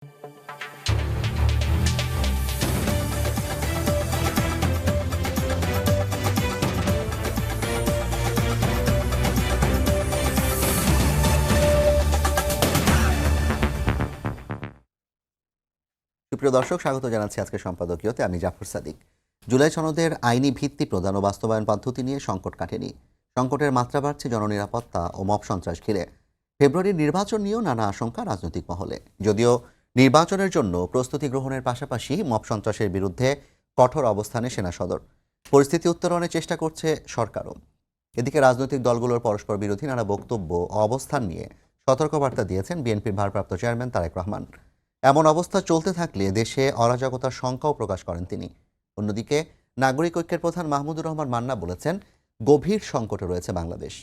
সুপ্রিয় দর্শক, স্বাগত জানাচ্ছি আজকে সম্পাদকীয়তে। আমি জাফর সাদিক। জুলাই সনদের আইনি ভিত্তি প্রদান ও বাস্তবায়ন পদ্ধতি নিয়ে সংকট কাটেনি। সংকটের মাত্রা বাড়ছে জননিরাপত্তা ও মব সন্ত্রাস ঘিরে। ফেব্রুয়ারির নির্বাচন নিয়েও নানা আশঙ্কা রাজনৈতিক মহলে। যদিও নির্বাচনের জন্য প্রস্তুতি গ্রহণের পাশাপাশি মব সন্ত্রাসের বিরুদ্ধে কঠোর অবস্থানে সেনা সদর। পরিস্থিতি উত্তরণের চেষ্টা করছে সরকারও। এদিকে রাজনৈতিক দলগুলোর পরস্পর বিরোধী নানা বক্তব্য ও অবস্থান নিয়ে সতর্কবার্তা দিয়েছেন বিএনপির ভারপ্রাপ্ত চেয়ারম্যান তারেক রহমান। এমন অবস্থা চলতে থাকলে দেশে অরাজকতার শঙ্কাও প্রকাশ করেন তিনি। অন্যদিকে নাগরিক ঐক্যের প্রধান মাহমুদুর রহমান মান্না বলেছেন, গভীর সংকটে রয়েছে বাংলাদেশ।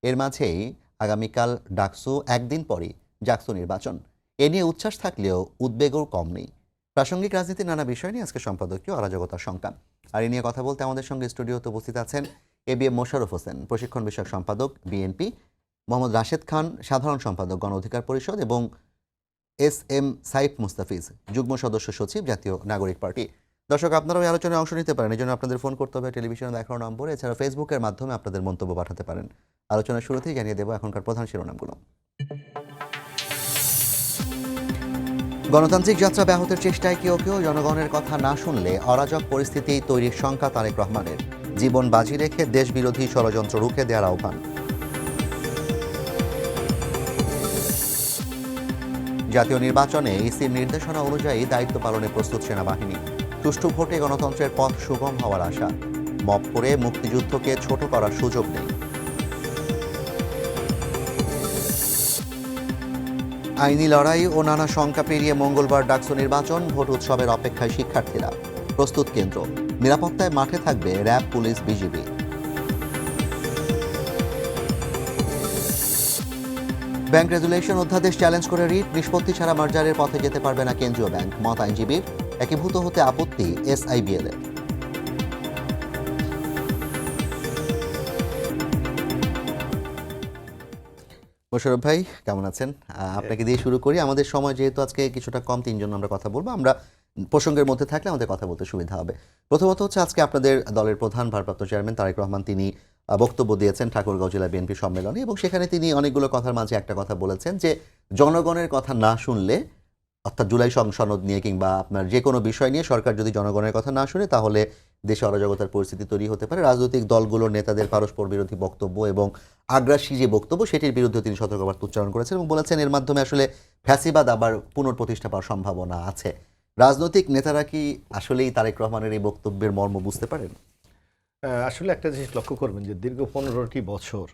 এর মাঝেই আগামীকাল ডাকসু, একদিন পরই জাকসু নির্বাচন। এ নিয়ে উচ্ছ্বাস থাকলেও উদ্বেগও কম নেই। প্রাসঙ্গিক রাজনীতির নানা বিষয় নিয়ে আজকে সম্পাদকীয় অরাজকতার শঙ্কা। আর এ নিয়ে কথা বলতে আমাদের সঙ্গে স্টুডিওতে উপস্থিত আছেন ABM মোশাররফ হোসেন, প্রশিক্ষণ বিষয়ক সম্পাদক বিএনপি, মোহাম্মদ রাশেদ খান, সাধারণ সম্পাদক গণ অধিকার পরিষদ, এবং SM সাইফ মুস্তাফিজ, যুগ্ম সদস্য সচিব, জাতীয় নাগরিক পার্টি। দর্শক, আপনারাও এই আলোচনায় অংশ নিতে পারেন। এই জন্য আপনাদের ফোন করতে হবে টেলিভিশনে দেখানো নম্বরে। এছাড়া ফেসবুকের মাধ্যমে আপনাদের মন্তব্য পাঠাতে পারেন। আলোচনার শুরুতেই জানিয়ে দেব এখনকার প্রধান শিরোনামগুলো। গণতান্ত্রিক যাত্রা ব্যাহতের চেষ্টায় কেউ কেউ জনগণের কথা না শুনলে অরাজক পরিস্থিতি তৈরির শঙ্কা তারেক রহমানের। জীবন বাজি রেখে দেশবিরোধী ষড়যন্ত্র রুখে দেওয়ার আহ্বান। জাতীয় নির্বাচনে ইসির নির্দেশনা অনুযায়ী দায়িত্ব পালনে প্রস্তুত সেনাবাহিনী। সুষ্ঠু ভোটে গণতন্ত্রের পথ সুগম হওয়ার আশা। মব করে মুক্তিযুদ্ধকে ছোট করার সুযোগ নেই। আইনি লড়াই ও নানা শঙ্কা পেরিয়ে মঙ্গলবার ডাকসু নির্বাচন। ভোট উৎসবের অপেক্ষায় শিক্ষার্থীরা। প্রস্তুত কেন্দ্র। নিরাপত্তায় মাঠে থাকবে RAB, police, BGB. Bank resolution অধ্যাদেশ চ্যালেঞ্জ করে রিট। নিষ্পত্তি ছাড়া মার্জারের পথে যেতে পারবে না কেন্দ্রীয় ব্যাংক। মত আইনজীবীর। একীভূত হতে আপত্তি SIBL এর। মোশাররফ ভাই, কেমন আছেন? আপনাকে দিয়ে শুরু করি। আমাদের সময় যেহেতু আজকে কিছুটা কম, তিনজন আমরা কথা বলবো। আমরা প্রসঙ্গের মধ্যে থাকলে আমাদের কথা বলতে সুবিধা হবে। প্রথমত হচ্ছে, আজকে আপনাদের দলের প্রধান ভারপ্রাপ্ত চেয়ারম্যান তারেক রহমান তিনি বক্তব্য দিয়েছেন ঠাকুরগাঁও জেলা বিএনপি সম্মেলনে, এবং সেখানে তিনি অনেকগুলো কথার মাঝে একটা কথা বলেছেন যে জনগণের কথা না শুনলে, অর্থাৎ জুলাই সনদ নিয়ে কিংবা আপনার যে কোনো বিষয় নিয়ে সরকার যদি জনগণের কথা না শুনে, তাহলে দেশে অরাজকতার পরিস্থিতি তৈরি হতে পারে। রাজনৈতিক দলগুলোর নেতাদের পারস্পর বিরোধী বক্তব্য এবং আগ্রাসী যে বক্তব্য, সেটির বিরুদ্ধে তিনি সতর্কবার্তা উচ্চারণ করেছেন এবং বলেছেন এর মাধ্যমে আসলে ফ্যাসিবাদ আবার পুনঃপ্রতিষ্ঠা পাওয়ার সম্ভাবনা আছে। রাজনৈতিক নেতারা কি আসলেই তারেক রহমানের এই বক্তব্যের মর্ম বুঝতে পারেন? আসলে একটা জিনিস লক্ষ্য করবেন যে দীর্ঘ 15টি বছর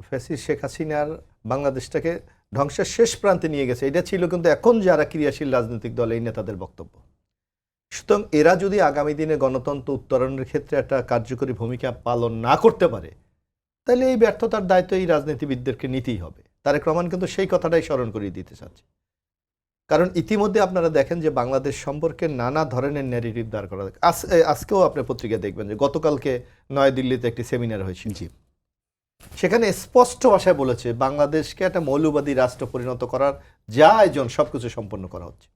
ফ্যাসিস্ট শেখ হাসিনার বাংলাদেশটাকে ধ্বংসের শেষ প্রান্তে নিয়ে গেছে। এটা ছিল কিন্তু এখন যারা ক্রিয়াশীল রাজনৈতিক দল, এই নেতাদের বক্তব্য। সুতরাং এরা যদি আগামী দিনে গণতন্ত্র উত্তরণের ক্ষেত্রে একটা কার্যকরী ভূমিকা পালন না করতে পারে, তাহলে এই ব্যর্থতার দায়িত্ব এই রাজনীতিবিদদেরকে নিতেই হবে। তারেক রহমান কিন্তু সেই কথাটাই স্মরণ করিয়ে দিতে চাচ্ছে। কারণ ইতিমধ্যে আপনারা দেখেন যে বাংলাদেশ সম্পর্কে নানা ধরনের ন্যারেটিভ দাঁড় করা। আজকেও আপনি পত্রিকা দেখবেন যে গতকালকে নয়াদিল্লিতে একটি সেমিনার হয়েছিল, সেখানে স্পষ্ট ভাষায় বলেছে বাংলাদেশকে একটা মৌলবাদী রাষ্ট্র পরিণত করার যা আয়োজন সবকিছু সম্পন্ন করা হচ্ছে।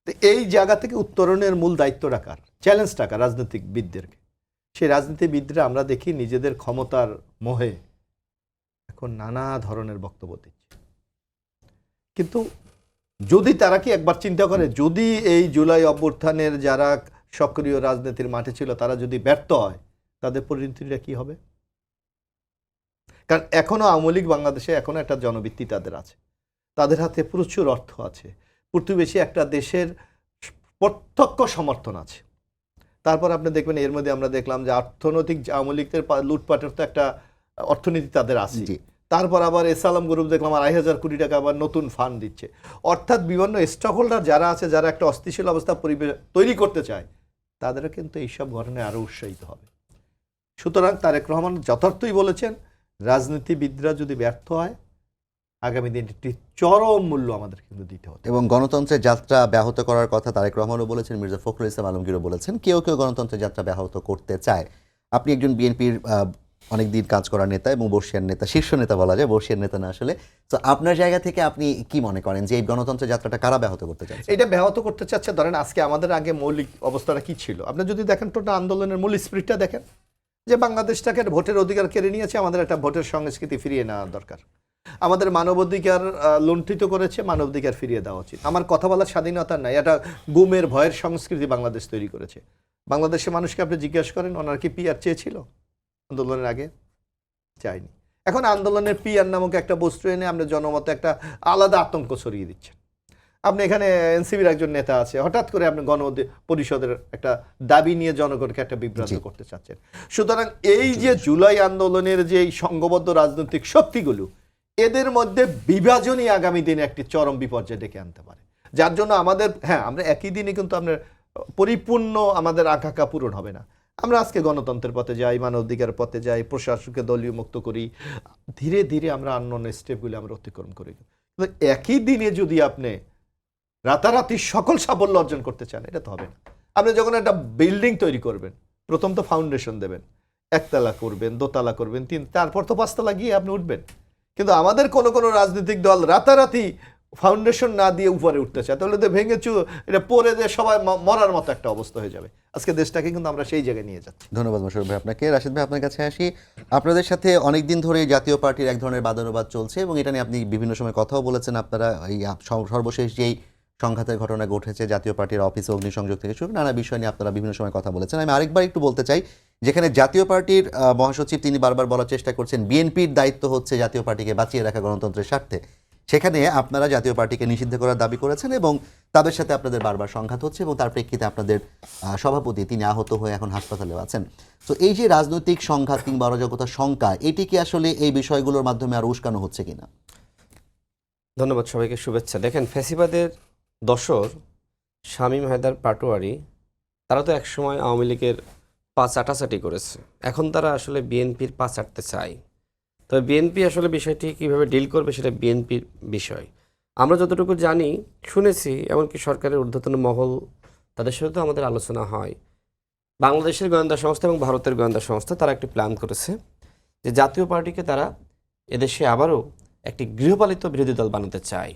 তো এই জায়গা থেকে উত্তরণের মূল দায়িত্ব রাখার, চ্যালেঞ্জ রাখার রাজনীতিবিদদেরকে। সেই রাজনীতিবিদরা আমরা দেখি নিজেদের ক্ষমতার মোহে এখন নানা ধরনের বক্তব্য দিচ্ছে। কিন্তু যদি তারা কি একবার চিন্তা করে, যদি এই জুলাই অভ্যুত্থানের যারা সক্রিয় রাজনীতির মাঠে ছিল তারা যদি ব্যর্থ হয়, তাদের পরিণতিটা কি হবে? কারণ এখনো আওয়ামী লীগ বাংলাদেশে এখনো একটা জনভিত্তি তাদের আছে, তাদের হাতে প্রচুর অর্থ আছে, প্রতিবেশী একটা দেশের প্রত্যক্ষ সমর্থন আছে। তারপর আপনি দেখবেন এর মধ্যে আমরা দেখলাম যে অর্থনৈতিক আওয়ামী লীগের লুটপাটের তো একটা অর্থনীতি তাদের আছে। তারপর আবার এসালাম গ্রুপ দেখলাম 2,500 কোটি টাকা আবার নতুন ফান্ড দিচ্ছে। অর্থাৎ বিভিন্ন স্টক হোল্ডার যারা আছে, যারা একটা অস্থিতিশীল অবস্থা পরিবেশ তৈরি করতে চায়, তাদেরও কিন্তু এইসব ঘটনায় আরও উৎসাহিত হবে। সুতরাং তারেক রহমান যথার্থই বলেছেন, রাজনীতিবিদরা যদি ব্যর্থ হয়, আগামী দিন একটি চরম মূল্য আমাদের কিন্তু দিতে হবে। এবং গণতন্ত্রের যাত্রা ব্যাহত করার কথা তারেক রহমানও বলেছেন, মির্জা ফখরুল ইসলাম আলমগীরও বলেছেন। কেউ কেউ গণতন্ত্রের যাত্রা ব্যাহত করতে চায়। আপনি একজন বিএনপির অনেকদিন কাজ করা নেতা এবং বর্ষিয়ার নেতা, শীর্ষ নেতা বলা যায়, বর্ষিয়ার নেতা না আসলে। তো আপনার জায়গা থেকে আপনি কি মনে করেন যে এই গণতন্ত্র যাত্রাটা কারা ব্যাহত করতে চাচ্ছে? এটা ব্যাহত করতে চাচ্ছে। ধরেন আজকে আমাদের আগে মৌলিক অবস্থাটা কি ছিল, আপনি যদি দেখেন টোটাল আন্দোলনের মূল স্পিরিটটা দেখেন, যে বাংলাদেশটাকে ভোটের অধিকার কেড়ে নিয়েছে, আমাদের একটা ভোটের সংস্কৃতি ফিরিয়ে নেওয়া দরকার। আমাদের মানবাধিকার লুণ্ঠিত করেছে, মানবাধিকার ফিরিয়ে দেওয়া উচিত। আমার কথা বলার স্বাধীনতা নাই, এটা গুমের ভয়ের সংস্কৃতি বাংলাদেশ তৈরি করেছে। বাংলাদেশের মানুষকে আপনি জিজ্ঞেস করেন, ওনার কি পিআর চেয়েছিল আন্দোলনের আগে? চাইনি। এখন আন্দোলনের পিআর নামক একটা বস্তু এনে আপনি জনমতে একটা আলাদা আতঙ্ক ছড়িয়ে দিচ্ছেন। আপনি এখানে এনসিবির একজন নেতা আছে, হঠাৎ করে আপনি পরিষদের একটা দাবি নিয়ে জনগণকে একটা বিভ্রান্ত করতে চাচ্ছেন। সুতরাং এই যে জুলাই আন্দোলনের যে এই সংঘবদ্ধ রাজনৈতিক শক্তিগুলো, এদের মধ্যে বিভাজনই আগামী দিনে একটি চরম বিপর্যয় ডেকে আনতে পারে। যার জন্য আমাদের, হ্যাঁ, আমরা একই দিনে কিন্তু আমরা পরিপূর্ণ আমাদের আকাঙ্ক্ষা পূরণ হবে না। আমরা আজকে গণতন্ত্রের পথে যাই, মানবাধিকার পথে যাই, প্রশাসনকে দলীয় মুক্ত করি, ধীরে ধীরে আমরা অন্যান্য স্টেপগুলি আমরা অতিক্রম করি। কিন্তু একই দিনে যদি আপনি রাতারাতি সকল সাফল্য অর্জন করতে চান, এটা তো হবে না। আপনি যখন একটা বিল্ডিং তৈরি করবেন, প্রথম তো ফাউন্ডেশন দেবেন, একতলা করবেন, দোতলা করবেন, তারপর তো পাঁচতলা গিয়ে আপনি উঠবেন। কিন্তু আমাদের কোনো কোনো রাজনৈতিক দল রাতারাতি ফাউন্ডেশন না দিয়ে উপরে উঠতে চায়, তাহলে তো ভেঙে এটা পড়ে যে সবাই মরার মতো একটা অবস্থা হয়ে যাবে। আজকে দেশটাকে কিন্তু আমরা সেই জায়গায় নিয়ে যাচ্ছি। ধন্যবাদ মোশাররফ ভাই আপনাকে। রাশিদ ভাই, আপনার কাছে আসি। আপনাদের সাথে অনেকদিন ধরে জাতীয় পার্টির এক ধরনের বাদানুবাদ চলছে এবং এটা নিয়ে আপনি বিভিন্ন সময় কথাও বলেছেন। আপনারা এই সর্বশেষ যেই সংঘাতের ঘটনা ঘটেছে, জাতীয় পার্টির অফিসে অগ্নিসংযোগ থেকে শুরু নানা বিষয় নিয়ে আপনারা বিভিন্ন সময় কথা বলেছেন। আমি আরেকবার একটু বলতে চাই, যেখানে জাতীয় পার্টির মহাসচিব তিনি বারবার বলার চেষ্টা করছেন বিএনপির দায়িত্ব হচ্ছে জাতীয় পার্টিকে বাঁচিয়ে রাখা গণতন্ত্রের স্বার্থে, সেখানে আপনারা জাতীয় পার্টিকে নিষিদ্ধ করার দাবি করেছেন এবং তাদের সাথে আপনাদের বারবার সংঘাত হচ্ছে এবং তার প্রেক্ষিতে আপনাদের সভাপতি তিনি আহত হয়ে এখন হাসপাতালেও আছেন। তো এই যে রাজনৈতিক সংঘাত কিংবা অরাজকতার শঙ্কা, এটি কি আসলে এই বিষয়গুলোর মাধ্যমে আরো উস্কানো হচ্ছে কিনা? ধন্যবাদ, সবাইকে শুভেচ্ছা। দেখেন, ফ্যাসিবাদের দশর শামীম হায়দার পাটোয়ারি, তারা তো একসময় আওয়ামী লীগের পা চাটাচাটি করেছে, এখন তারা আসলে বিএনপির পা চাটতে চায়। তবে বিএনপি আসলে বিষয়টি কীভাবে ডিল করবে সেটা বিএনপির বিষয়। আমরা যতটুকু জানি, শুনেছি, এমনকি সরকারের ঊর্ধ্বতন মহল, তাদের সাথে তো আমাদের আলোচনা হয়। বাংলাদেশের গোয়েন্দা সংস্থা এবং ভারতের গোয়েন্দা সংস্থা তারা একটি প্ল্যান করেছে যে জাতীয় পার্টিকে তারা এদেশে আবারও একটি গৃহপালিত বিরোধী দল বানাতে চায়।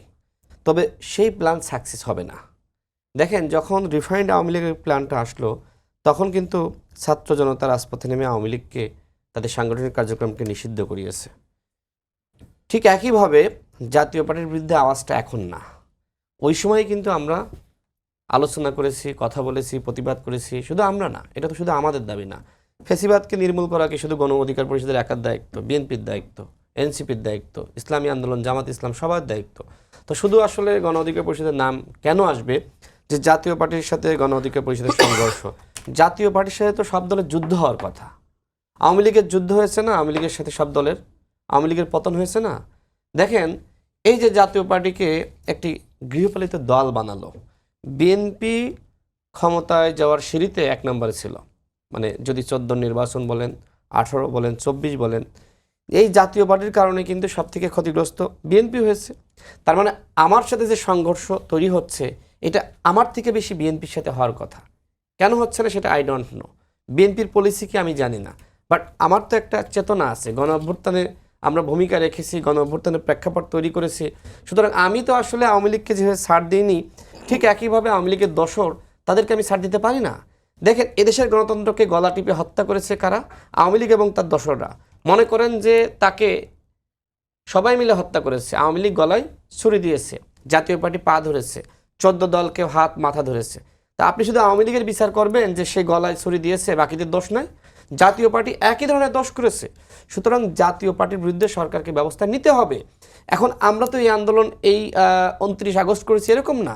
তবে সেই প্ল্যান সাকসেস হবে না। দেখেন, যখন রিফাইন্ড আওয়ামী লীগের প্ল্যানটা আসলো, তখন কিন্তু ছাত্র জনতা রাজপথে নেমে আওয়ামী লীগকে তাদের সাংগঠনিক কার্যক্রমকে নিষিদ্ধ করিয়েছে। ঠিক একইভাবে জাতীয় পার্টির বিরুদ্ধে আওয়াজটা এখন না, ওই সময় কিন্তু আমরা আলোচনা করেছি, কথা বলেছি, প্রতিবাদ করেছি। শুধু আমরা না, এটা তো শুধু আমাদের দাবি না। ফ্যাসিবাদকে নির্মূল করা কি শুধু গণ অধিকার পরিষদের একার দায়িত্ব? বিএনপির দায়িত্ব, এনসিপির দায়িত্ব, ইসলামী আন্দোলন, জামাত ইসলাম, সবার দায়িত্ব। তো শুধু আসলে গণ অধিকার পরিষদের নাম কেন আসবে যে জাতীয় পার্টির সাথে গণ অধিকার পরিষদের সংঘর্ষ? জাতীয় পার্টির সাথে তো সব দলের যুদ্ধ হওয়ার কথা। আওয়ামী লীগের যুদ্ধ হয়েছে না আওয়ামী লীগের সাথে? সব দলের আওয়ামী লীগের পতন হয়েছে না? দেখেন, এই যে জাতীয় পার্টিকে একটি গৃহপালিত দল বানালো, বিএনপি ক্ষমতায় যাওয়ার সিঁড়িতে এক নম্বরে ছিল। মানে যদি 14 নির্বাচন বলেন, 18 বলেন, 24 বলেন, এই জাতীয় পার্টির কারণে কিন্তু সব থেকে ক্ষতিগ্রস্ত বিএনপি হয়েছে। তার মানে আমার সাথে যে সংঘর্ষ তৈরি হচ্ছে, এটা আমার থেকে বেশি বিএনপির সাথে হওয়ার কথা। কেন হচ্ছে না সেটা আই ডোন্ট নো। বিএনপির পলিসি কি আমি জানি না, বাট আমার তো একটা চেতনা আছে। গণ অভ্যুত্থানে আমরা ভূমিকা রেখেছি, গণ অভ্যুত্থানের প্রেক্ষাপট তৈরি করেছি। সুতরাং আমি তো আসলে আওয়ামী লীগকে যেভাবে ছাড় দিইনি, ঠিক একইভাবে আওয়ামী লীগের দোসর তাদেরকে আমি ছাড় দিতে পারি না। দেখেন, এদেশের গণতন্ত্রকে গলা টিপে হত্যা করেছে কারা? আওয়ামী লীগ এবং তার দোসররা। মনে করেন যে তাকে সবাই মিলে হত্যা করেছে। আওয়ামী লীগ গলায় ছুরি দিয়েছে, জাতীয় পার্টি পা ধরেছে, 14 দলকে হাত মাথা ধরেছে। তা আপনি শুধু আওয়ামী লীগের বিচার করবেন যে সে গলায় ছুরি দিয়েছে, বাকিদের দোষ নাই? জাতীয় পার্টি একই ধরনের দোষ করেছে। সুতরাং জাতীয় পার্টির বিরুদ্ধে সরকারকে ব্যবস্থা নিতে হবে। এখন আমরা তো এই আন্দোলন এই 29 আগস্ট করেছি এরকম না।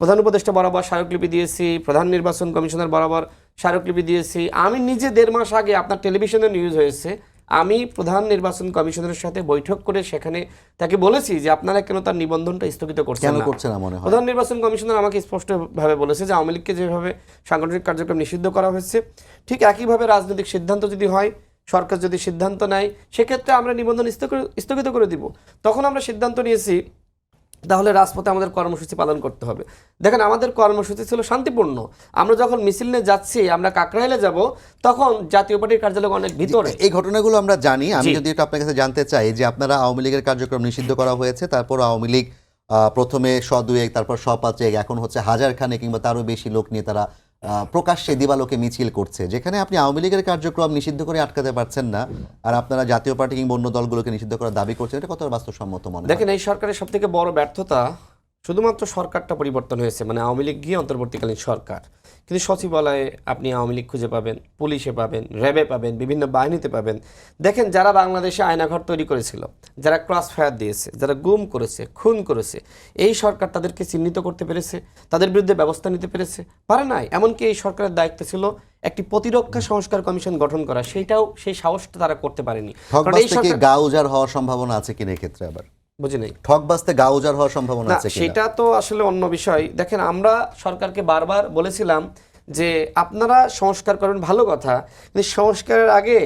প্রধান উপদেষ্টা বরাবর স্মারকলিপি দিয়েছি, প্রধান নির্বাচন কমিশনার বরাবর স্মারকলিপি দিয়েছি। আমি নিজে 1.5 মাস আগে, আপনার টেলিভিশনে নিউজ হয়েছে, আমি প্রধান নির্বাচন কমিশনারের সাথে বৈঠক করে সেখানে তাকে বলেছি যে আপনারা কেন তার নিবন্ধনটা স্থগিত করছেন না। প্রধান নির্বাচন কমিশনার আমাকে স্পষ্টভাবে বলেছে যে আওয়ামী লীগকে যেভাবে সাংগঠনিক কার্যক্রম নিষিদ্ধ করা হয়েছে, ঠিক একইভাবে রাজনৈতিক সিদ্ধান্ত যদি হয়, সরকার যদি সিদ্ধান্ত নেয়, সেক্ষেত্রে আমরা নিবন্ধন স্থগিত করে দিব। তখন আমরা সিদ্ধান্ত নিয়েছি তাহলে রাজপথে আমাদের কর্মসূচি পালন করতে হবে। দেখেন আমাদের কর্মসূচি ছিল শান্তিপূর্ণ। আমরা যখন মিছিল নিয়ে যাচ্ছি, আমরা কাকরাইলে যাব, তখন জাতীয় পার্টির কার্যালয় অনেক ভিতরে। এই ঘটনাগুলো আমরা জানি। আমি জি। যদি একটু আপনার কাছে জানতে চাই যে আপনারা আওয়ামী লীগের কার্যক্রম নিষিদ্ধ করা হয়েছে, তারপর আওয়ামী লীগ প্রথমে 100-2 তারপর 100-5 এখন হচ্ছে 1000 খানে কিংবা তারও বেশি লোক নিয়ে তারা প্রকাশ্যে দিবালোকে মিছিল করছে, যেখানে আপনি আওয়ামী লীগের কার্যক্রম নিষিদ্ধ করে আটকাতে পারছেন না, আর আপনারা জাতীয় পার্টি কিংবা অন্য দলগুলোকে নিষিদ্ধ করার দাবি করছেন, এটা কতটা বাস্তবসম্মত মনে হয়? দেখেন এই সরকারের সব থেকে বড় ব্যর্থতা শুধুমাত্র সরকারটা পরিবর্তন হয়েছে, মানে আওয়ামী লীগ গিয়ে অন্তর্বর্তীকালীন সরকার, কিন্তু সচিবালয়ে আপনি আওয়ামী লীগ খুঁজে পাবেন, পুলিশে পাবেন, র্যাবে পাবেন, বিভিন্ন বাহিনীতে পাবেন। দেখেন যারা বাংলাদেশে আয়নাঘর তৈরি করেছিল, যারা ক্রস ফায়ার দিয়েছে, যারা গুম করেছে, খুন করেছে, এই সরকার তাদেরকে চিহ্নিত করতে পেরেছে, তাদের বিরুদ্ধে ব্যবস্থা নিতে পেরেছে? পারে নাই। এমনকি এই সরকারের দায়িত্ব ছিল একটি প্রতিরক্ষা সংস্কার কমিশন গঠন করা, সেই সাহসটা তারা করতে পারেনি। কারণ ঠকবাজ এই থেকে সরকার, গাউজার হওয়ার সম্ভাবনা আছে কিনা ক্ষেত্রে? আবার বুঝি নাই, ঠকবাজতে গাউজার হওয়ার সম্ভাবনা না আছে কিনা? সেটা তো আসলে অন্য বিষয়। দেখেন আমরা সরকারকে বারবার বলেছিলাম যে আপনারা সংস্কার করবেন, ভালো কথা, কিন্তু সংস্কারের আগে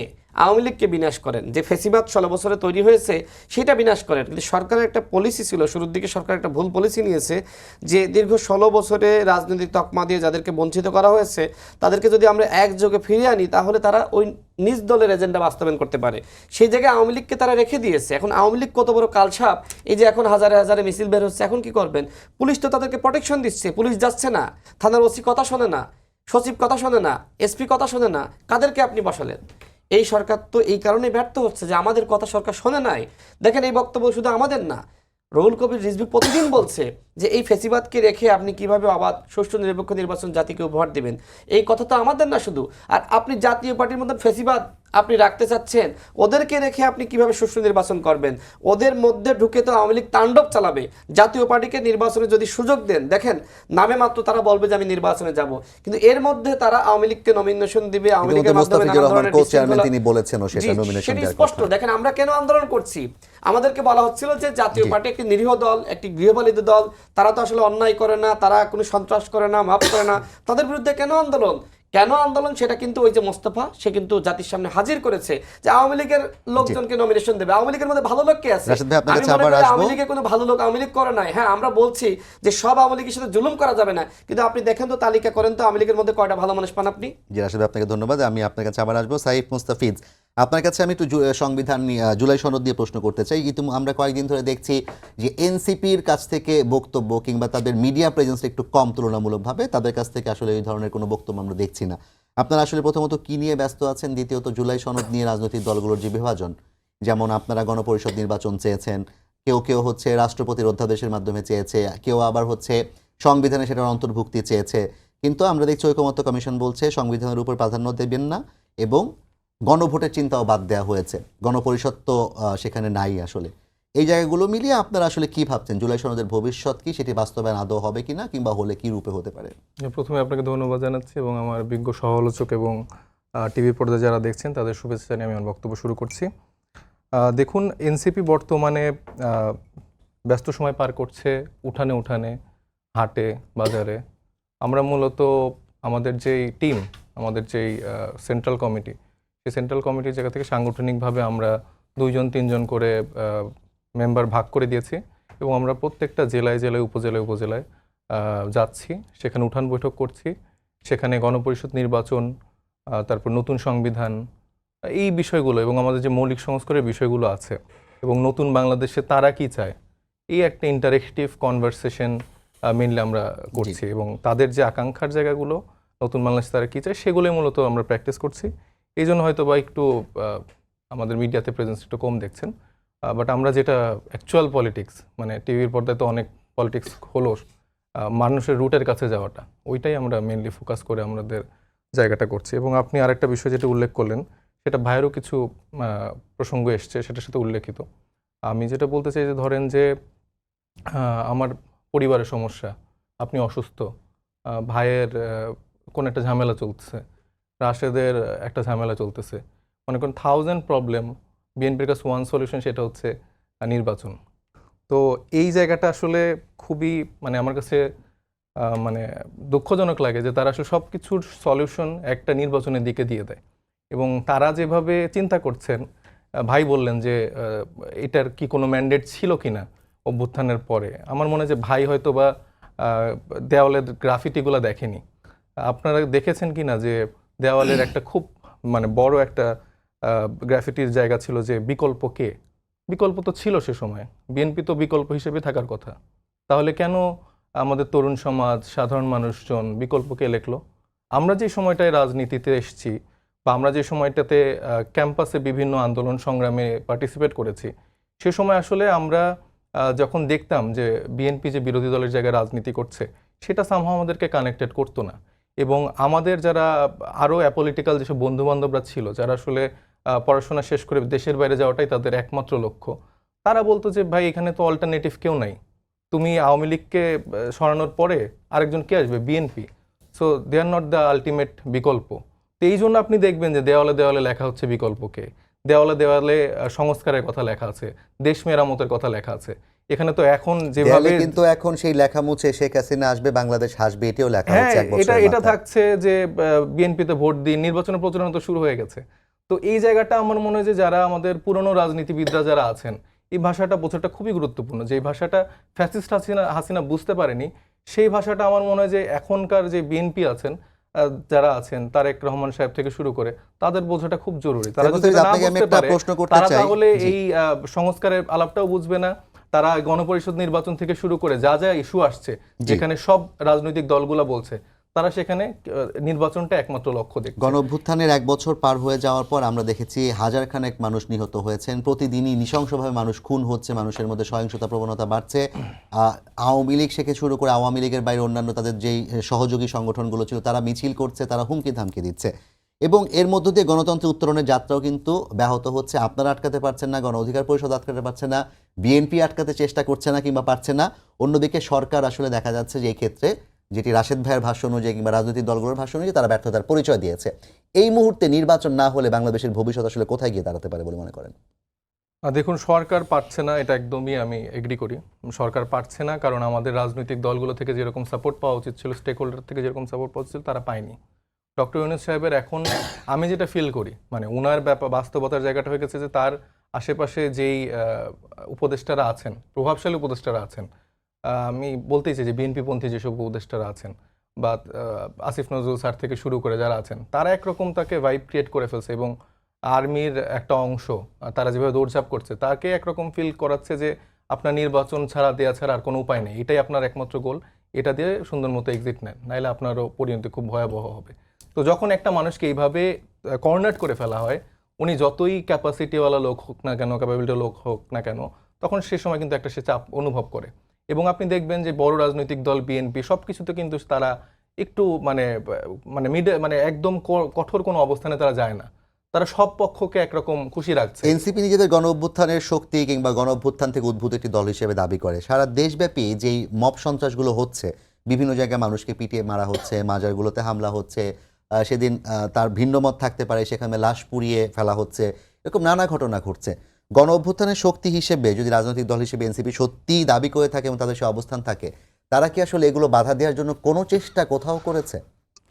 আওয়ামী লীগকে বিনাশ করেন, যে ফেসিবাদ 16 বছরে তৈরি হয়েছে সেটা বিনাশ করেন। কিন্তু সরকারের একটা পলিসি ছিল, শুরুর দিকে সরকার একটা ভুল পলিসি নিয়েছে যে দীর্ঘ 16 বছরে রাজনৈতিক তকমা দিয়ে যাদেরকে বঞ্চিত করা হয়েছে তাদেরকে যদি আমরা একযোগে ফিরিয়ে আনি তাহলে তারা ওই নিজ দলের এজেন্ডা বাস্তবায়ন করতে পারে। সেই জায়গায় আওয়ামী লীগকে তারা রেখে দিয়েছে। এখন আওয়ামী লীগ কত বড় কালসাপ, এই যে এখন হাজারে হাজারে মিছিল বের হচ্ছে, এখন কি করবেন? পুলিশ তো তাদেরকে প্রোটেকশন দিচ্ছে, পুলিশ যাচ্ছে না, থানার ওসি কথা শোনে না, সচিব কথা শোনে না, এসপি কথা শোনে না, কাদেরকে আপনি বসালেন? এই সরকার তো এই কারণে ব্যর্থ হচ্ছে যে আমাদের কথা সরকার শোনে নাই। দেখেন এই বক্তব্য শুধু আমাদের না, রুহুল কবির রিজভী প্রতিদিন বলছে যে এই ফেসিবাদকে রেখে আপনি কিভাবে অবাধ সুষ্ঠু নিরপেক্ষ নির্বাচন জাতিকে উপহার দিবেন। এই কথা তো আমাদের না শুধু। আর আপনি জাতীয় পার্টির মধ্যে ফেসিবাদ আপনি রাখতে চাচ্ছেন, ওদেরকে রেখে আপনি কিভাবে সুষ্ঠু নির্বাচন করবেন? ওদের মধ্যে ঢুকে তো আওয়ামী লীগ তাণ্ডব চালাবে। জাতীয় পার্টিকে নির্বাচনে যদি সুযোগ দেন, দেখেন নামে মাত্র তারা বলবে যে আমি নির্বাচনে যাব, কিন্তু এর মধ্যে তারা আওয়ামী লীগকে নমিনেশন দিবে, আওয়ামী লীগের মাধ্যমে নানা ধরনের চেয়ারম্যান তিনি বলেছেন জি, সেটা নমিনেশন সেটা দেওয়ার স্পষ্ট। কথা। দেখেন আমরা কেন আন্দোলন করছি? আমাদেরকে বলা হচ্ছিল যে জাতীয় পার্টি একটি নিরীহ দল, একটি গৃহপালিত দল, তারা তো আসলে অন্যায় করে না, তারা কোনো সন্ত্রাস করে না, মাফ করে না, তাদের বিরুদ্ধে কেন আন্দোলন? কেন আন্দোলন সেটা কিন্তু ওই যে মোস্তফা, সে কিন্তু জাতির সামনে হাজির করেছে যে আওয়ামী লীগের লোকজনকে নমিনেশন দেবে। আওয়ামী লীগের মধ্যে ভালো লোক কে আছে? রাশেদ ভাই, আপনার আমি কাছে মনে আবার করি আসবো। আওয়ামী লীগের কোনো ভালো লোক আওয়ামী লীগ করে নাই। হ্যাঁ আমরা বলছি যে সব আওয়ামী লীগের সাথে জুলুম করা যাবে না, কিন্তু আপনি দেখেন তো, তালিকা করেন তো আওয়ামী লীগের মধ্যে কয়টা ভালো মানুষ পান আপনি? জি রাশেদ ভাই, আপনাকে ধন্যবাদ। আমি আপনার কাছে আবার আসবো। সাইফ মুস্তাফিজ, আপনার কাছে আমি একটু সংবিধান জুলাই সনদ দিয়ে প্রশ্ন করতে চাই। কিন্তু আমরা কয়েকদিন ধরে দেখছি যে এনসিপির কাছ থেকে বক্তব্য কিংবা তাদের মিডিয়া প্রেজেন্স একটু কম তুলনামূলকভাবে, তাদের কাছ থেকে আসলে এই ধরনের কোনো বক্তব্য আমরা দেখছি না। আপনারা আসলে প্রথমত কি নিয়ে ব্যস্ত আছেন? দ্বিতীয়ত জুলাই সনদ নিয়ে রাজনৈতিক দলগুলোর যে বিভাজন, যেমন আপনারা গণপরিষদ নির্বাচন চেয়েছেন, কেউ কেউ হচ্ছে রাষ্ট্রপতির অধ্যাদেশের মাধ্যমে চেয়েছে, কেউ আবার হচ্ছে সংবিধানে সেটার অন্তর্ভুক্তি চেয়েছে, কিন্তু আমরা দেখছি ঐকমত্য কমিশন বলছে সংবিধানের উপর প্রাধান্য দেবেন না এবং গণভোটের চিন্তাও বাদ দেওয়া হয়েছে। গণপরিষদ তো সেখানে নাই। আসলে এই জায়গাগুলো মিলিয়ে আপনারা আসলে কি ভাবছেন? জুলাই সনদের ভবিষ্যৎ কি? সেটি বাস্তবায়ন আদৌ হবে কিনা, কিংবা হলে কি রূপে হতে পারে? প্রথমে আপনাকে ধন্যবাদ জানাচ্ছি এবং আমার বিজ্ঞ সহ-আলোচক এবং টিভি পর্দায় যারা দেখছেন তাদের শুভেচ্ছা জানিয়ে আমি আমার বক্তব্য শুরু করছি। দেখুন, এনসিপি বর্তমানে ব্যস্ত সময় পার করছে উঠানে উঠানে, হাটে, বাজারে। আমরা মূলত আমাদের যেই টিম, আমাদের যেই সেন্ট্রাল কমিটি, সেই সেন্ট্রাল কমিটির জায়গা থেকে সাংগঠনিকভাবে আমরা 2-3 করে মেম্বার ভাগ করে দিয়েছি এবং আমরা প্রত্যেকটা জেলায় জেলায়, উপজেলায় উপজেলায় যাচ্ছি, সেখানে উঠান বৈঠক করছি, সেখানে গণপরিষদ নির্বাচন, তারপর নতুন সংবিধান, এই বিষয়গুলো এবং আমাদের যে মৌলিক সংস্কারের বিষয়গুলো আছে এবং নতুন বাংলাদেশে তারা কি চায়, এই একটা ইন্টারেক্টিভ কনভারসেশন মেনলি আমরা করছি এবং তাদের যে আকাঙ্ক্ষার জায়গাগুলো, নতুন বাংলাদেশে তারা কী চায়, সেগুলোই মূলত আমরা প্র্যাকটিস করছি। এই জন্য হয়তো বা একটু আমাদের মিডিয়াতে প্রেজেন্স একটু কম দেখছেন, বাট আমরা যেটা অ্যাকচুয়াল পলিটিক্স, মানে টিভির পর্দায় তো অনেক পলিটিক্স হলো, মানুষের রুটের কাছে যাওয়াটা, ওইটাই আমরা মেনলি ফোকাস করে আমাদের জায়গাটা করছি। এবং আপনি আরেকটা বিষয় যেটা উল্লেখ করলেন, সেটা ভাইয়েরও কিছু প্রসঙ্গ এসছে, সেটার সাথে উল্লেখিত। আমি যেটা বলতে চাই যে ধরেন যে আমার পরিবারের সমস্যা, আপনি অসুস্থ, ভাইয়ের কোনো একটা ঝামেলা চলতেছে, রাশেদের একটা ঝামেলা চলতেছে, মনে করেন 1000 প্রবলেম, বিএনপির কাছে ওয়ান সলিউশন, সেটা হচ্ছে নির্বাচন। তো এই জায়গাটা আসলে খুবই মানে আমার কাছে মানে দুঃখজনক লাগে যে তারা আসলে সব কিছুর সলিউশন একটা নির্বাচনের দিকে দিয়ে দেয় এবং তারা যেভাবে চিন্তা করছেন, ভাই বললেন যে এটার কি কোনো ম্যান্ডেট ছিল কি না, অভ্যুত্থানের পরে আমার মনে হয় যে ভাই হয়তো বা দেওয়ালের গ্রাফিটিগুলো দেখেনি। আপনারা দেখেছেন কি না যে দেওয়ালের একটা খুব মানে বড় একটা গ্রাফিটির জায়গা ছিল যে বিকল্প কে? বিকল্প তো ছিল সে সময়, বিএনপি তো বিকল্প হিসেবে থাকার কথা। তাহলে কেন আমাদের তরুণ সমাজ, সাধারণ মানুষজন বিকল্পকে লিখলো? আমরা যে সময়টায় রাজনীতিতে এসেছি বা আমরা যে সময়টাতে ক্যাম্পাসে বিভিন্ন আন্দোলন সংগ্রামে পার্টিসিপেট করেছি, সে সময় আসলে আমরা যখন দেখতাম যে বিএনপি যে বিরোধী দলের জায়গায় রাজনীতি করছে, সেটা সামহাও আমাদেরকে কানেক্টেড করতো না। এবং আমাদের যারা আরও অ্যাপলিটিক্যাল যেসব বন্ধুবান্ধবরা ছিল, যারা আসলে পড়াশোনা শেষ করে দেশের বাইরে যাওয়াটাই তাদের একমাত্র লক্ষ্য, তারা বলতো যে ভাই এখানে তো অল্টারনেটিভ কেউ নাই, তুমি আওয়ামী লীগকে সরানোর পরে আরেকজন কে আসবে? BNP. So they are not the ultimate বিকল্প। তো এই জন্য আপনি দেখবেন যে দেওয়ালে দেওয়ালে লেখা হচ্ছে বিকল্পকে, দেওয়ালে দেওয়ালে সংস্কারের কথা লেখা আছে, দেশ মেরামতের কথা লেখা আছে। এখানে তো এখন যেভাবে দেয়ালে কিন্তু এখন সেই লেখা মুছে শেখ হাসিনা আসবে, বাংলাদেশ হাসবে, এটাও লেখা হ্যাঁ, হচ্ছে এক বছর এটা থাকছে যে বিএনপিতে ভোট দিন, নির্বাচনের প্রচারণা তো শুরু হয়ে গেছে। তো এই জায়গাটা আমার মনে হয় যে যারা আমাদের পুরনো রাজনীতিবিদরা যারা আছেন, এই ভাষাটা বোঝাটা খুবই গুরুত্বপূর্ণ। যে ভাষাটা ফ্যাসিস্ট হাসিনা বুঝতে পারেনি, সেই ভাষাটা আমার মনে হয় যে এখনকার যে বিএনপি আছেন, যারা আছেন তারেক রহমান সাহেব থেকে শুরু করে, তাদের বোঝাটা খুব জরুরি। তারা যদি এটা না আপনাকে আমি বুঝতে একটা পারে, প্রশ্ন করতে তারা চাই। তাহলে জি। এই সংস্কারের আলাপটাও বুঝবে না। তারা গণপরিষদ নির্বাচন থেকে শুরু করে যা যা ইস্যু আসছে, যেখানে সব রাজনৈতিক দলগুলো বলছে, তারা সেখানে নির্বাচনটা একমাত্র লক্ষ্য দেখছে। গণঅভ্যুত্থানের এক বছর পার হয়ে যাওয়ার পর আমরা দেখেছি হাজার খানেক মানুষ নিহত হয়েছেন, প্রতিদিনই নৃশংসভাবে মানুষ খুন হচ্ছে, মানুষের মধ্যে সহিংসতা প্রবণতা বাড়ছে। আওয়ামী লীগ থেকে শুরু করে আওয়ামী লীগের বাইরে অন্যান্য তাদের যেই সহযোগী সংগঠনগুলো ছিল, তারা মিছিল করছে, তারা হুমকি ধামকি দিচ্ছে, এবং এর মধ্য দিয়ে গণতন্ত্রের উত্তরণের যাত্রাও কিন্তু ব্যাহত হচ্ছে। আপনারা আটকাতে পারছেন না, গণ অধিকার পরিষদ আটকাতে পারছে না, বিএনপি আটকাতে চেষ্টা করছে না কিংবা পারছে না। অন্যদিকে সরকার আসলে দেখা যাচ্ছে যে এই ক্ষেত্রে, যেটি রাশেদ ভাইয়ের ভাষ্য অনুযায়ী কিংবা রাজনৈতিক দলগুলোর ভাষ্য অনুযায়ী, তারা ব্যর্থতার পরিচয় দিয়েছে। এই মুহূর্তে নির্বাচন না হলে বাংলাদেশের ভবিষ্যৎ আসলে কোথায় গিয়ে দাঁড়াতে পারে বলে মনে করেন? দেখুন, সরকার পারছে না, এটা একদমই আমি এগ্রি করি। সরকার পারছে না কারণ আমাদের রাজনৈতিক দলগুলো থেকে যেরকম সাপোর্ট পাওয়া উচিত ছিল, স্টেক হোল্ডার থেকে যেরকম সাপোর্ট পাওয়া উচিত ছিল, তারা পায়নি। ডক্টর ইউনূস সাহেবের এখন আমি যেটা ফিল করি, মানে ওনার বাস্তবতার জায়গাটা হয়ে গেছে যে তার আশেপাশে যেই উপদেষ্টারা আছেন, প্রভাবশালী উপদেষ্টারা আছেন, আমি বলতেই চাই যে বিএনপি পন্থী যেসব উপদেষ্টারা আছেন বা আসিফ নজরুল স্যার থেকে শুরু করে যারা আছেন, তারা একরকম তাকে ভাইব ক্রিয়েট করে ফেলছে। এবং আর্মির একটা অংশ তারা যেভাবে দৌড়ঝাঁপ করছে, তাকে একরকম ফিল করাচ্ছে যে আপনার নির্বাচন ছাড়া দেওয়া ছাড়া আর কোনো উপায় নেই, এটাই আপনার একমাত্র গোল, এটা দিয়ে সুন্দর মতো এক্সিট নেন, নাহলে আপনারও পরিণতি খুব ভয়াবহ হবে। তো যখন একটা মানুষকে এইভাবে কর্নার করে ফেলা হয়, উনি যতই ক্যাপাসিটিওয়ালা লোক হোক না কেন, ক্যাপাবিলিটি লোক হোক না কেন, তখন সে সময় কিন্তু একটা সে চাপ অনুভব করে। এবং আপনি দেখবেন যে বড় রাজনৈতিক দল বিএনপি সব কিছুতে কিন্তু তারা একটু মানে একদম কঠোর কোনো অবস্থানে তারা যায় না, তারা সব পক্ষকে একরকম খুশি রাখছে। এনসিপি নিজেদের গণ অভ্যুত্থানের শক্তি কিংবা গণ অভ্যুত্থান থেকে উদ্ভূত একটি দল হিসেবে দাবি করে। সারা দেশব্যাপী যেই মব সন্ত্রাসগুলো হচ্ছে, বিভিন্ন জায়গায় মানুষকে পিটিয়ে মারা হচ্ছে, মাজারগুলোতে হামলা হচ্ছে, সেদিন তার ভিন্নমত থাকতে পারে, সেখানে লাশ পুড়িয়ে ফেলা হচ্ছে, এরকম নানা ঘটনা ঘটছে। গণ অভ্যুত্থানের শক্তি হিসেবে যদি রাজনৈতিক দল হিসেবে এনসিপি সত্যিই দাবি করে থাকে এবং তাদের সে অবস্থান থাকে, তারা কি আসলে এগুলো বাধা দেওয়ার জন্য কোনো চেষ্টা কোথাও করেছে?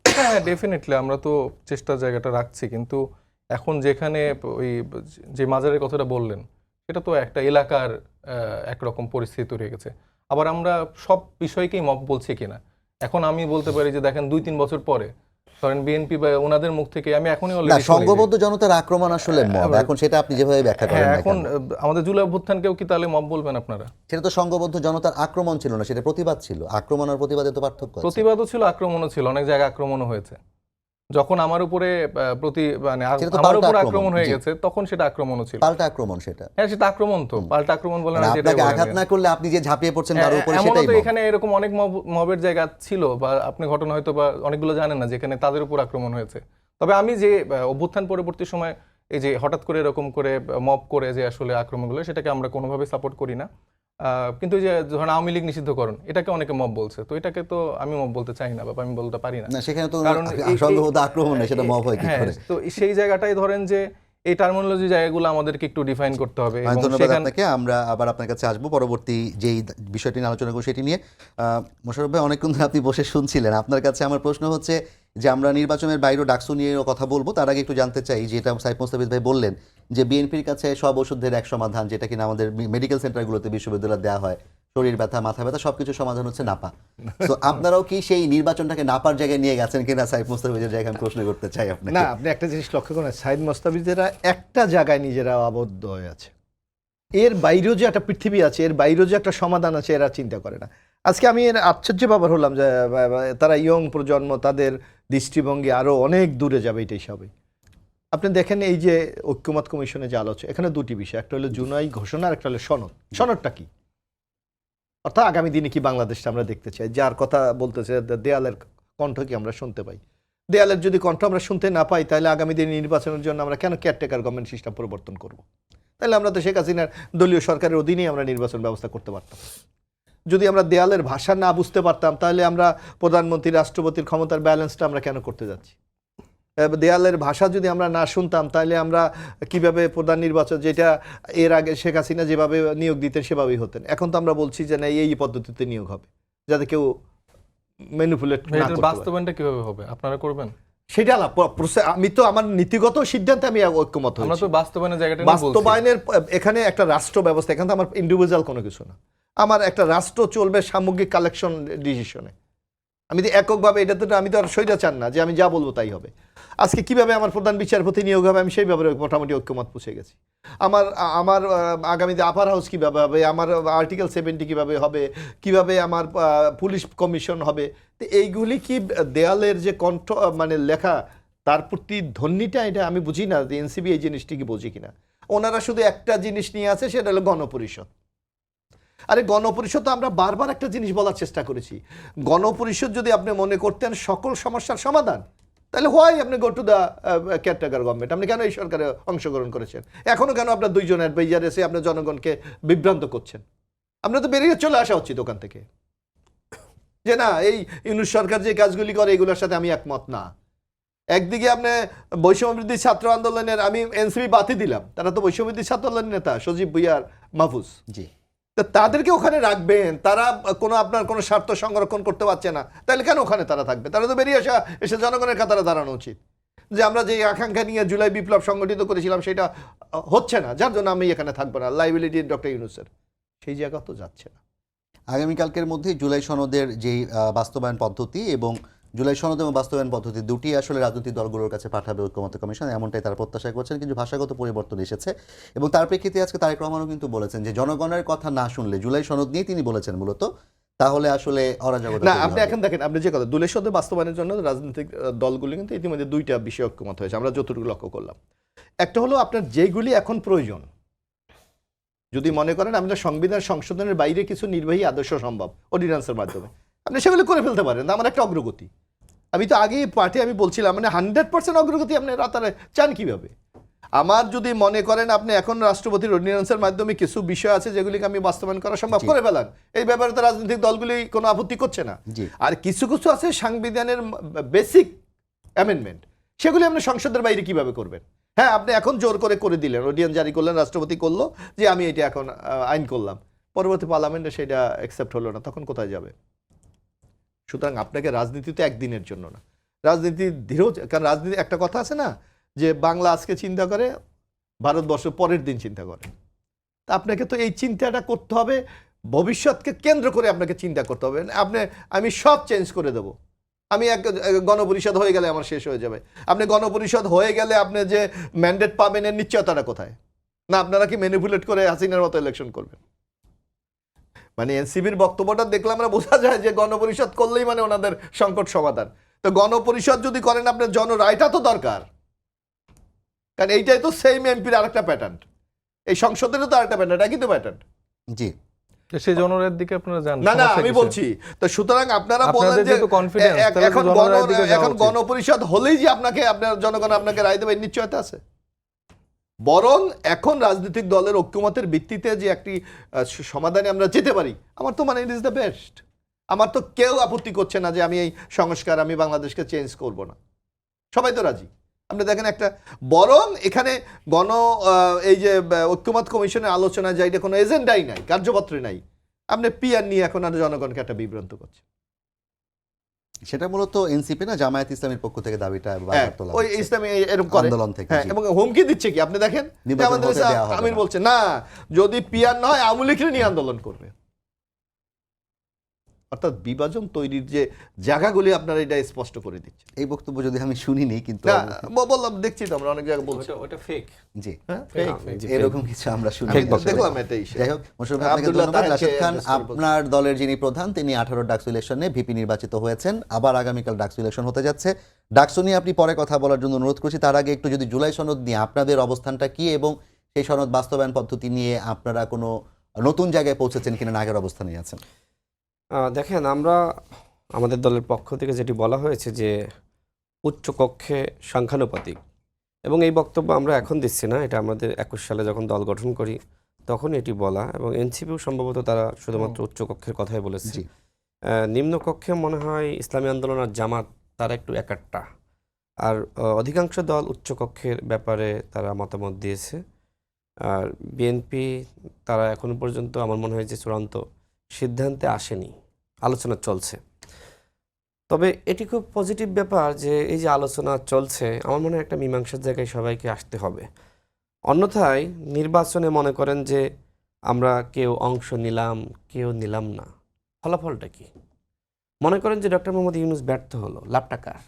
হ্যাঁ, ডেফিনেটলি আমরা তো চেষ্টার জায়গাটা রাখছি, কিন্তু এখন যেখানে ওই যে মাজারের কথাটা বললেন, সেটা তো একটা এলাকার একরকম পরিস্থিতি তৈরি হয়ে গেছে। আবার আমরা সব বিষয়কেই মব বলছি কিনা, এখন আমি বলতে পারি যে দেখেন 2-3 বছর পরে ধরেন বিএনপি বা ওনাদের মুখ থেকে আমি এখনই না, অলরেডি সংঘবদ্ধ জনতার আক্রমণ আসলে মব, এখন সেটা আপনি যেভাবে ব্যাখ্যা করেন না এখন কেন? আমাদের জুলাই অভ্যুত্থানকেও কি তাহলে মব বলবেন আপনারা? সেটা তো সংঘবদ্ধ জনতার আক্রমণ ছিল না, সেটা প্রতিবাদ ছিল। আক্রমণ আর প্রতিবাদে তো পার্থক্য আছে। প্রতিবাদও ছিল, আক্রমণও ছিল, অনেক জায়গায় আক্রমণও হয়েছে। যখন আমার উপরে সেটা তো আমার পাল্টা উপর আক্রমণ, আক্রমণ হয়ে জি। গেছে, তখন সেটা আক্রমণও ছিল। পাল্টা আক্রমণ সেটা। হ্যাঁ, সেটা আক্রমণ তো, পাল্টা আক্রমণ বলে মানে না, যেটাই আপনাকে বলেন। আঘাত না করলে আপনি যে ঝাঁপিয়ে পড়ছেন তার উপরে, এমনও সেটাই তো mob। এখানে এরকম অনেক মবের জায়গা ছিল, বা আপনি ঘটনা হয়তো বা অনেকগুলো জানেন না, যেখানে তাদের উপর আক্রমণ হয়েছে। তবে আমি যে অভ্যুত্থান পরবর্তী সময় এই যে হঠাৎ করে এরকম করে মব করে যে আসলে আক্রমণগুলো, সেটাকে আমরা কোনোভাবে সাপোর্ট করি না। কিন্তু যে ধরেন আওয়ামী লীগ নিষিদ্ধকরণ, এটাকে অনেকে মব বলছে, তো এটাকে তো আমি মব বলতে চাই না বা আমি বলতে পারি না। না, সেখানে তো কারণ সংঘবদ্ধ আক্রমণ নেই, সেটা মব হয় কি হ্যাঁ, করে? তো সেই জায়গাটাই ধরেন যে এই টার্মিনোলজি জায়গাগুলো আমাদেরকে একটু ডিফাইন করতে হবে এবং ধন্যবাদ সেখানে আপনাকে। আমরা আবার আপনার কাছে আসবো পরবর্তী যেই বিষয়টি নিয়ে আলোচনা করবো সেটি নিয়ে। মোশাররফ ভাই, অনেকক্ষণ ধরে আপনি বসে শুনছিলেন। আপনার কাছে আমার প্রশ্ন হচ্ছে যে আমরা নির্বাচনের বাইরেও ডাকসু নিয়েও কথা বলবো, তার আগে একটু জানতে চাই, যেটা সাইফ মোস্তাফিজ ভাই বললেন যে বিএনপির কাছে সব ওষুধের এক সমাধান, যেটা কিনা আমাদের মেডিকেল সেন্টারগুলোতে বিশ্ববিদ্যালয়ে দেওয়া হয়, শরীর ব্যথা, মাথা ব্যথা, সবকিছু সমাধান হচ্ছে নাপা। তো আপনারাও কি সেই নির্বাচনটাকে নাপার জায়গায় নিয়ে গেছেন কিনা সাইফ মোস্তাফিজের জায়গায় আমি প্রশ্ন করতে চাই আপনাকে। না, আপনি একটা জিনিস লক্ষ্য করেন, সাইদ মোস্তাফিজেরা একটা জায়গায় নিজেরা আবদ্ধ হয়ে আছে। এর বাইরেও যে একটা পৃথিবী আছে, এর বাইরেও যে একটা সমাধান আছে, এরা চিন্তা করে না। আজকে আমি এর আশ্চর্য ব্যাপার হলাম যে তারা ইয়ং প্রজন্ম, তাদের দৃষ্টিভঙ্গি আরো অনেক দূরে যাবে এটাই সবই। আপনি দেখেন এই যে ঐক্যমত কমিশনে যে আলোচনা, এখানে দুটি বিষয়, একটা হলো জুলাই ঘোষণা আর একটা হলো সনদ। সনদটা কি? অর্থাৎ আগামী দিনে কি বাংলাদেশটা আমরা দেখতে চাই, যার কথা বলতেছে দেয়ালের কণ্ঠ কি আমরা শুনতে পাই। দেয়ালের যদি কণ্ঠ আমরা শুনতে না পাই, তাহলে আগামী দিনে নির্বাচনের জন্য আমরা কেন কেয়ারটেকার গভর্নমেন্ট সিস্টেম পরিবর্তন করব? তাহলে আমরা তো শেখ হাসিনার দলীয় সরকারের অধীনেই আমরা নির্বাচন ব্যবস্থা করতে পারতাম। যদি আমরা দেয়ালের ভাষা না বুঝতে পারতাম, তাহলে আমরা প্রধানমন্ত্রী রাষ্ট্রপতির ক্ষমতার ব্যালেন্সটা আমরা কেন করতে যাচ্ছি? দেয়ালের ভাষা যদি আমরা না শুনতাম, তাহলে আমরা কিভাবে প্রধান নির্বাচন, যেটা এর আগে শেখ হাসিনা যেভাবে নিয়োগ দিতেন সেভাবেই হতেন। এখন তো আমরা বলছি যে না, এই পদ্ধতিতে নিয়োগ হবে, যাতে কেউ ম্যানিপুলেট না এটার করতে পারে। বাস্তবায়নটা কিভাবে হবে, আপনারা করবেন? সেটা না, আমি তো আমার নীতিগত সিদ্ধান্তে আমি ঐক্যমত আমরা হয়েছি। তো বাস্তবায়নের জায়গাটা নিয়ে বলছি। বাস্তবায়নের এখানে একটা রাষ্ট্র ব্যবস্থা, এখানে তো আমার ইন্ডিভিজুয়াল কোনো কিছু না। আমার একটা রাষ্ট্র চলবে সামগ্রিক কালেকশন ডিসিশনে। আমি তো এককভাবে, এটা তো আমি তো আর সইটা চান না যে আমি যা বলবো তাই হবে। আজকে কিভাবে আমার প্রধান বিচারপতি নিয়োগ হবে, আমি সেই ব্যাপারে মোটামুটি ঐক্যমত পৌঁছে গেছি। আমার আমার আগামীতে আপার হাউস কীভাবে হবে, আমার আর্টিকেল 70 কীভাবে হবে, কিভাবে আমার পুলিশ কমিশন হবে, তো এইগুলি কি দেয়ালের যে কণ্ঠ মানে লেখা, তার প্রতি ধ্বনিটা, এটা আমি বুঝি না যে এনসিবি এই জিনিসটি কি বোঝে কিনা। ওনারা শুধু একটা জিনিস নিয়ে আছে, সেটা হলো গণপরিষদ। আরে গণপরিষদ তো আমরা বারবার একটা জিনিস বলার চেষ্টা করেছি, গণপরিষদ যদি আপনি মনে করতেন সকল সমস্যার সমাধান, তাহলে হয় আপনি go to the caretaker government. আপনি কেন এই সরকারে অংশগ্রহণ করেছেন? এখনো কেন আপনার দুইজন অ্যাডভাইজার এসে আপনার জনগণকে বিভ্রান্ত করছেন? আমরা তো বেরিয়ে চলে আসা উচিত ওখান থেকে, যে না, এই ইউনুস সরকার যে কাজগুলি করে এগুলোর সাথে আমি একমত না। একদিকে আপনি বৈষম্যবৃদ্ধি ছাত্র আন্দোলনের, আমি এনসিপি বাতি দিলাম, তারা তো বৈষম্যবৃদ্ধি ছাত্র আন্দোলনের নেতা সজীব ভুইয়ার, মাহফুজ, জি, তাদেরকে ওখানে রাখবেন। তারা কোনো আপনার কোনো স্বার্থ সংরক্ষণ করতে পারছে না, তাহলে কেন ওখানে তারা থাকবে? তারা তো বেরিয়ে এসে জনগণের কাতারে দাঁড়ানো উচিত, যে আমরা যে আকাঙ্ক্ষা নিয়ে জুলাই বিপ্লব সংগঠিত করেছিলাম সেটা হচ্ছে না, যার জন্য আমি এখানে থাকবো না, লাইবিলিটি ডক্টর ইউনূসের। সেই জায়গা তো যাচ্ছে না। আগামীকালকের মধ্যে জুলাই সনদের যেই বাস্তবায়ন পদ্ধতি এবং জুলাই সনদ এবং বাস্তবায়ন পদ্ধতি দুটি আসলে রাজনৈতিক দলগুলোর কাছে পাঠাবে ঐক্যমত্য কমিশন, এমনটাই তারা প্রত্যাশা করছেন। কিন্তু ভাষাগত পরিবর্তন এসেছে এবং তার প্রেক্ষিতে আজকে তারেক রহমানও কিন্তু বলেছেন যে জনগণের কথা না শুনলে, জুলাই সনদ নিয়ে তিনি বলেছেন মূলত, তাহলে আসলে অরাজকতা না, আপনি এখন দেখেন, আপনি যে কথা জুলাই সনদ বাস্তবায়নের জন্য রাজনৈতিক দলগুলি কিন্তু ইতিমধ্যে দুইটা বিষয় ঐক্যমত হয়েছে, আমরা যতটুকু লক্ষ্য করলাম। একটা হলো আপনার যেগুলি এখন প্রয়োজন, যদি মনে করেন আমাদের সংবিধান সংশোধনের বাইরে কিছু নির্বাহী আদর্শ সম্ভব অর্ডিন্যান্সের মাধ্যমে, আপনি সেগুলো করে ফেলতে পারেন। আমার একটা অগ্রগতি, আমি তো আগেই পার্টি আমি বলছিলাম, মানে 100% অগ্রগতি আপনি রাতারে চান কিভাবে? আমার যদি মনে করেন আপনি এখন রাষ্ট্রপতির অর্ডিন্যান্সের মাধ্যমে কিছু বিষয় আছে যেগুলিকে আমি বাস্তবায়ন করা সম্ভব, করে ফেলান। এই ব্যাপারে তো রাজনৈতিক দলগুলি কোনো আপত্তি করছে না। জি। আর কিছু কিছু আছে সাংবিধানের বেসিক অ্যামেন্ডমেন্ট, সেগুলি আপনি সংসদের বাইরে কিভাবে করবেন? হ্যাঁ, আপনি এখন জোর করে দিলেন, অর্ডিন্যান্স জারি করলেন, রাষ্ট্রপতি করলো যে আমি এটা এখন আইন করলাম, পরবর্তী পার্লামেন্টে সেটা অ্যাকসেপ্ট হলো না, তখন কোথায় যাবে? সুতরাং আপনাকে রাজনীতি তো একদিনের জন্য না, রাজনীতি ধীরেও, কারণ রাজনীতি একটা কথা আছে না, যে বাংলা আজকে চিন্তা করে, ভারতবর্ষ পরের দিন চিন্তা করে। তা আপনাকে তো এই চিন্তাটা করতে হবে, ভবিষ্যৎকে কেন্দ্র করে আপনাকে চিন্তা করতে হবে। আমি সব চেঞ্জ করে দেব, আমি এক গণপরিষদ হয়ে গেলে আমার শেষ হয়ে যাবে। আপনি গণপরিষদ হয়ে গেলে আপনি যে ম্যান্ডেট পাবেন এর নিশ্চয়তাটা কোথায়? না, আপনারা কি ম্যানিপুলেট করে হাসিনার মতো ইলেকশন করবেন? মানে এনসিবির বক্তব্যটা দেখলে আমরা বোঝা যায় যে গণপরিষদ করলেই মানে ওনাদের সংকট সমাধান। তো গণপরিষদ যদি করেন, আপনার জনরায়টা তো দরকার, কারণ এইটাই তো সেম এমপির আরেকটা প্যাটার্ন, এই সংসদেরও তো আরেকটা প্যাটার্ন, একই তো প্যাটার্ন। জি, সেই জনরায়ের দিকে আপনারা জান না না, আমি বলছি তো, সুতরাং আপনারা বলেন যে এখন গণপরিষদ হলেই যে আপনার জনগণ আপনাকে রায় দেবে নিশ্চয়তা আছে? বরং এখন রাজনৈতিক দলের ঐক্যমতের ভিত্তিতে যে একটি সমাধানে আমরা যেতে পারি, আমার তো মানে ইট ইজ দ্য বেস্ট। আমার তো কেউ আপত্তি করছে না যে আমি এই সংস্কার, আমি বাংলাদেশকে চেঞ্জ করব না, সবাই তো রাজি। আপনি দেখেন একটা বরং এখানে এই যে ঐক্যমত কমিশনের আলোচনা যায়, এটা কোনো এজেন্ডাই নাই, কার্যপত্রে নাই, আপনি পিআর নিয়ে এখন আর জনগণকে একটা বিভ্রান্ত করছে। সেটা মূলত এনসিপি না জামায়াত ইসলামের পক্ষ থেকে দাবিটা বারবার তোলা ওই হচ্ছে। ইসলামী এরকম করে আন্দোলন থেকে, হ্যাঁ, জি। এবং হুমকি দিচ্ছে কি আপনি দেখেন, নির্বাচন আমাদের হতে দেয়া হবে আমির না। বলছে না, যদি পিআর নয় আওয়ামী লীগকে নিয়ে আন্দোলন করবে। অর্থাৎ বিভাজন তৈরির যে জায়গাগুলি আপনারা এটা স্পষ্ট করে দিচ্ছে। এই বক্তব্য যদি আমি শুনিনি, কিন্তু না, বললাম, দেখছি তো আমরা অনেক জায়গায় বলছি। ওটা ফেক। জি হ্যাঁ, এরকম কিছু আমরা শুনি। Fake বক্তব্য। দেখলাম এটাই। যাই হোক, মোশাররফ ভাই, আপনাকে আব্দুল্লাহ ধন্যবাদ। তাহেরকে রাশেদ খান, address করে বলছি। আপনার দলের যিনি প্রধান, তিনি 18 ডাকসু ইলেকশনে ভিপি নির্বাচিত হয়েছেন। আবার আগামীকাল ডাকসু ইলেকশন হতে যাচ্ছে। ডাকসু নিয়ে আপনি পরে কথা বলার জন্য অনুরোধ করছি। তার আগে একটু যদি জুলাই সনদ নিয়ে আপনাদের অবস্থানটা কি এবং সেই সনদ বাস্তবায়ন পদ্ধতি নিয়ে আপনারা কোনো নতুন জায়গায় পৌঁছেছেন কিনা, না আগের অবস্থানেই আছেন? দেখেন, আমরা আমাদের দলের পক্ষ থেকে যেটি বলা হয়েছে যে উচ্চ কক্ষে সংখ্যানুপাতিক, এবং এই বক্তব্য আমরা এখন দিচ্ছি না, এটা আমাদের 21 সালে যখন দল গঠন করি তখন এটি বলা, এবং এনসিপিও সম্ভবত তারা শুধুমাত্র উচ্চ কক্ষের কথাই বলেছে। জি। নিম্ন কক্ষে মনে হয় ইসলামী আন্দোলন আর জামাত তারা একটু একাট্টা, আর অধিকাংশ দল উচ্চ কক্ষের ব্যাপারে তারা মতামত দিয়েছে। আর বিএনপি তারা এখনো পর্যন্ত আমার মনে হয় যে চূড়ান্ত সিদ্ধান্তে আসেনি, আলোচনা চলছে। তবে এটি খুব পজিটিভ ব্যাপার যে এই যে আলোচনা চলছে, আমার মনে হয় একটা মীমাংসার জায়গায় সবাইকে আসতে হবে। অন্যথায় নির্বাচনে মনে করেন যে আমরা কেউ অংশ নিলাম, কেউ নিলাম না, ফলাফলটা কি? মনে করেন যে ডক্টর মোহাম্মদ ইউনূস ব্যর্থ হলো, লাভটা কার?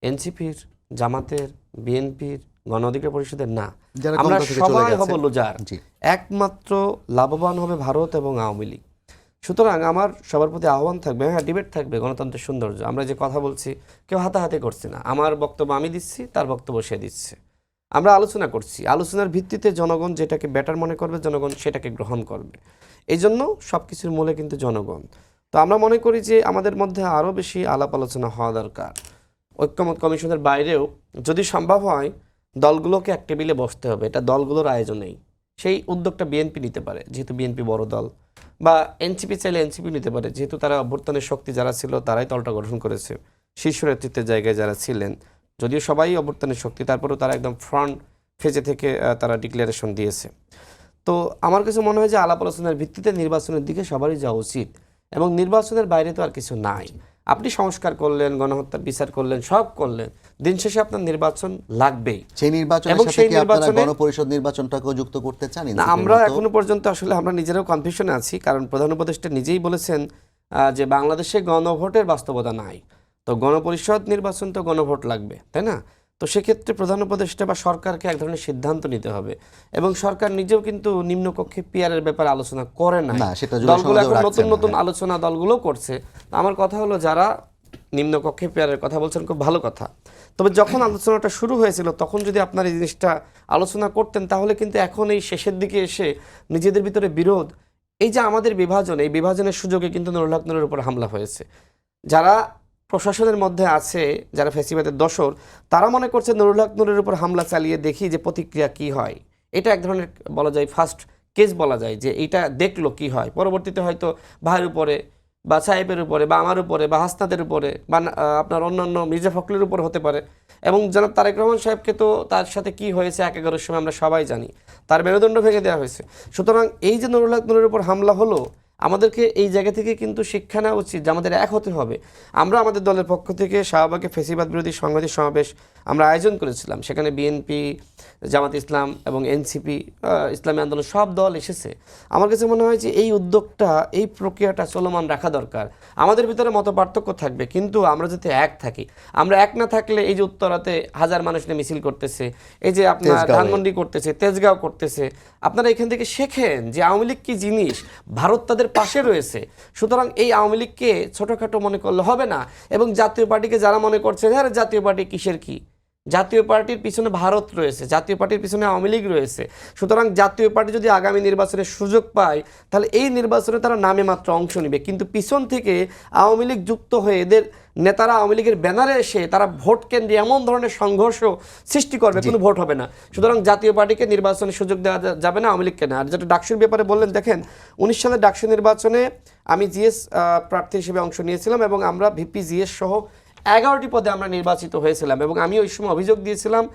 এনসিপির, জামাতের, বিএনপির, গণ অধিকার পরিষদের? না, যারা আমরা ক্ষমতা থেকে চলে সবাই গেছে। হব লুজার। জি। একমাত্র লাভবান হবে ভারত এবং আওয়ামী লীগ। সুতরাং আমার সবার প্রতি আহ্বান থাকবে, হ্যাঁ ডিবেট থাকবে, গণতন্ত্রের সৌন্দর্য, আমরা যে কথা বলছি কেউ হাতাহাতি করছি না, আমার বক্তব্য আমি দিচ্ছি, তার বক্তব্য সে দিচ্ছে, আমরা আলোচনা করছি, আলোচনার ভিত্তিতে জনগণ যেটাকে বেটার মনে করবে জনগণ সেটাকে গ্রহণ করবে। এই জন্য সব কিছুর মূলে কিন্তু জনগণ। তো আমরা মনে করি যে আমাদের মধ্যে আরও বেশি আলাপ আলোচনা হওয়া দরকার। ঐক্যমত কমিশনের বাইরেও যদি সম্ভব হয় দলগুলোকে এক টেবিলে বসতে হবে, এটা দলগুলোর আয়োজনেই। সেই উদ্যোগটা বিএনপি নিতে পারে যেহেতু বিএনপি বড় দল, বা এনসিপি চাইলে এনসিপি নিতে পারে যেহেতু তারা অভ্যুত্থানের শক্তি যারা ছিল তারাই দলটা গঠন করেছে, শীর্ষ নেতৃত্বের জায়গায় যারা ছিলেন, যদিও সবাই অভ্যুত্থানের শক্তি, তারপরেও তারা একদম ফ্রন্ট ফেজে থেকে তারা ডিক্লারেশন দিয়েছে। তো আমার কাছে মনে হয় যে আলাপ আলোচনার ভিত্তিতে নির্বাচনের দিকে সবারই যাওয়া উচিত, এবং নির্বাচনের বাইরে তো আর কিছু নাই। আপনি সংস্কার করলেন, গণহত্যার বিচার করলেন, সব করলেন, দিন শেষে আপনার নির্বাচন লাগবেই। সেই নির্বাচনের এবং সাথে সেই কি আপনারা নির্বাচনে- গণপরিষদ নির্বাচনটাকেও যুক্ত করতে চান? না, NCP-র আমরা মতো? এখনো পর্যন্ত আসলে আমরা নিজেরাও কনফিউশনে আছি, কারণ প্রধান উপদেষ্টা নিজেই বলেছেন যে বাংলাদেশে গণভোটের বাস্তবতা নাই। তো গণপরিষদ নির্বাচন তো গণভোট লাগবে, তাই না? তো সেক্ষেত্রে প্রধান উপদেষ্টা বা সরকারকে এক ধরনের সিদ্ধান্ত নিতে হবে, এবং সরকার নিজেও কিন্তু নিম্নকক্ষে পিআরের ব্যাপারে আলোচনা করে নাই। না, সেটা জুলাই দলগুলো সনদেও এখন রাখছেন নতুন না, নতুন হ্যাঁ। আলোচনা দলগুলো করছে। তো আমার কথা হলো, যারা নিম্নকক্ষে পেয়ারের কথা বলছেন খুব ভালো কথা, তবে যখন আলোচনাটা শুরু হয়েছিল তখন যদি আপনার এই জিনিসটা আলোচনা করতেন তাহলে কিন্তু এখন এই শেষের দিকে এসে নিজেদের ভিতরে বিরোধ, এই যে আমাদের বিভাজন, এই বিভাজনের সুযোগে কিন্তু নুরুল হক নূরের উপর হামলা হয়েছে। যারা প্রশাসনের মধ্যে আছে, যারা ফ্যাসিবাদের দোসর, তারা মনে করছে নুরুল হক নূরের উপর হামলা চালিয়ে দেখি যে প্রতিক্রিয়া কি হয়। এটা এক ধরনের বলা যায় ফার্স্ট কেস বলা যায়, যে এইটা দেখলো কি হয়, পরবর্তীতে হয়তো ভাইয়ের উপরে বা সাহেবের উপরে বা আমার উপরে বা হাসনাদের উপরে বা আপনার অন্যান্য মির্জা ফখরুলের উপর হতে পারে। এবং জনাব তারেক রহমান সাহেবকে তো তার সাথে কি হয়েছে 1/11-র সময় আমরা সবাই জানি, তার মেরুদণ্ড ভেঙে দেওয়া হয়েছে। সুতরাং এই যে নুরুল হক নূরের উপর হামলা হলো, আমাদেরকে এই জায়গা থেকে কিন্তু শিক্ষা নেওয়া উচিত যে আমাদের এক হতে হবে। আমরা আমাদের দলের পক্ষ থেকে শাহবাগে ফ্যাসিবাদ বিরোধী সাংবাদিক সমাবেশ আমরা আয়োজন করেছিলাম, সেখানে বিএনপি, জামাত ইসলাম এবং এনসিপি, ইসলামী আন্দোলন সব দল এসেছে। আমার কাছে মনে হয় যে এই উদ্যোগটা, এই প্রক্রিয়াটা চলমান রাখা দরকার। আমাদের ভিতরে মত পার্থক্য থাকবে, কিন্তু আমরা যাতে এক থাকি। আমরা এক না থাকলে এই যে উত্তরাতে হাজার মানুষ নিয়ে মিছিল করতেছে, এই যে আপনার তেজগাঁওয়ে। ধানমন্ডি করতেছে, তেজগাঁও করতেছে, আপনারা এখান থেকে শেখেন যে আওয়ামী লীগ কি জিনিস, ভারত তাদের পাশে রয়েছে। সুতরাং এই আওয়ামী লীগকে ছোটোখাটো মনে করলে হবে না। এবং জাতীয় পার্টিকে যারা মনে করছে হ্যাঁ জাতীয় পার্টি কিসের কি, জাতীয় পার্টির পিছনে ভারত রয়েছে, জাতীয় পার্টির পিছনে আওয়ামী লীগ রয়েছে। সুতরাং জাতীয় পার্টি যদি আগামী নির্বাচনের সুযোগ পায় তাহলে এই নির্বাচনে তারা নামে মাত্র অংশ নেবে, কিন্তু পিছন থেকে আওয়ামী লীগ যুক্ত হয়ে এদের নেতারা আওয়ামী লীগের ব্যানারে এসে তারা ভোট কেন্দ্রে এমন ধরনের সংঘর্ষ সৃষ্টি করবে, কোনো ভোট হবে না। সুতরাং জাতীয় পার্টিকে নির্বাচনের সুযোগ দেওয়া যাবে না, আওয়ামী লীগকে না। আর যেটা ডাকসুর ব্যাপারে বললেন, দেখেন 19 সালের ডাকসু নির্বাচনে আমি জিএস প্রার্থী হিসেবে অংশ নিয়েছিলাম, এবং আমরা ভিপি জিএস সহ 11টি পদে আমরা নির্বাচিত হয়েছিলাম এবং আমি ওই সময় অভিযোগ দিয়েছিলাম,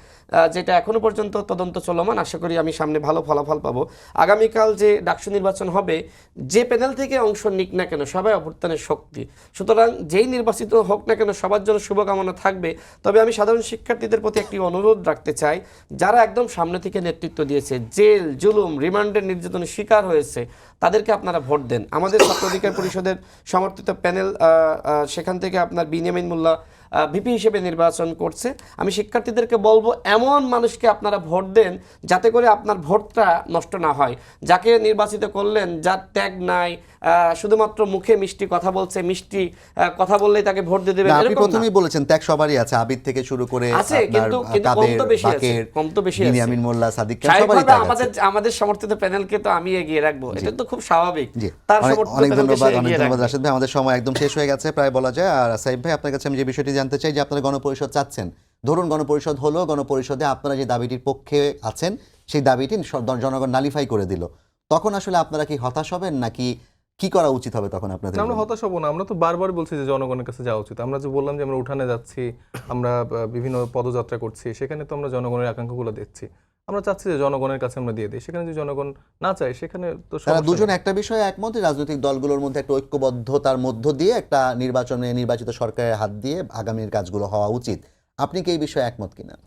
যেটা এখনো পর্যন্ত তদন্ত চলমান, আশা করি আমি সামনে ভালো ফলাফল পাবো। আগামীকাল যে ডাকসু নির্বাচন হবে, যে প্যানেল থেকে অংশ নিক না কেন সবাই অভ্যুত্থানের শক্তি, সুতরাং যেই নির্বাচিত হোক না কেন সবার জন্য শুভকামনা থাকবে। তবে আমি সাধারণ শিক্ষার্থীদের প্রতি একটি অনুরোধ রাখতে চাই, যারা একদম সামনে থেকে নেতৃত্ব দিয়েছে, জেল জুলুম রিমান্ডের নির্যাতনের শিকার হয়েছে, তাদেরকে আপনারা ভোট দেন। আমাদের ছাত্র অধিকার পরিষদের সমর্থিত প্যানেল সেখান থেকে আপনার বিনিয়ামিন মোল্লা ভিপি হিসেবে নির্বাচন করছে। আমি শিক্ষার্থীদেরকে বলবো এমন মানুষকে আপনারা ভোট দেন যাতে করে আপনার ভোটটা নষ্ট না হয়। যাকে নির্বাচিত করলেন, যার ত্যাগ নাই, শুধুমাত্র মুখে মিষ্টি কথা বলছে, মিষ্টি কথা বললেই তাকে ভোট দিয়ে দেবেন, না, আপনি এরকম না। প্রথমেই বলেছেন ত্যাগ সবারই আছে, আবিদ থেকে শুরু করে আছে, আপনার কিন্তু কম কাদের, তো বেশি আছে, বাকের, কম তো বেশি আছে। বিনিয়ামিন মোল্লা, সাদিক খান, সবারই স্বাভাবিকভাবে ত্যাগ আছে। আমাদের সমর্থিত প্যানেলকে তো আমি এগিয়ে রাখবো, এটা তো খুব স্বাভাবিক। জি, তার অনেক সমর্থিত অনেক প্যানেলকে সে ধন্যবাদ, অনেক এগিয়ে ধন্যবাদ রাখবে। রাশেদ ভাই। আমাদের সময় একদম শেষ হয়ে গেছে প্রায় বলা যায়। আর সাইফ ভাই, আপনার কাছে আমি যে বিষয়টি জানতে চাই যে আপনারা গণপরিষদ চাচ্ছেন, ধরুন গণপরিষদ হলো, গণপরিষদে আপনারা যে দাবিটির পক্ষে আছেন সেই দাবিটি জনগণ নালিফাই করে দিল, তখন আসলে আপনারা কি হতাশ হবেন নাকি কি করা উচিত হবে তখন আপনাদের? না, আমরা হতাশ হবো না। আমরা তো বারবার বলছি যে জনগণের কাছে যাওয়া উচিত। আমরা যে বললাম যে আমরা উঠানে যাচ্ছি, আমরা বিভিন্ন পদযাত্রা করছি, সেখানে তো আমরা জনগণের আকাঙ্ক্ষাগুলো দেখছি। আমরা চাচ্ছি যে জনগণের কাছে আমরা দিয়ে দিই। সেখানে যদি জনগণ না চায়, সেখানে তো তারা সমস্যা দুজন নেই। একটা বিষয়ে একমত, রাজনৈতিক দলগুলোর মধ্যে একটা ঐক্যবদ্ধতার মধ্য দিয়ে একটা নির্বাচিত সরকারের হাত দিয়ে আগামীর কাজগুলো হওয়া উচিত। আপনি কি এই বিষয়ে একমত কিনা?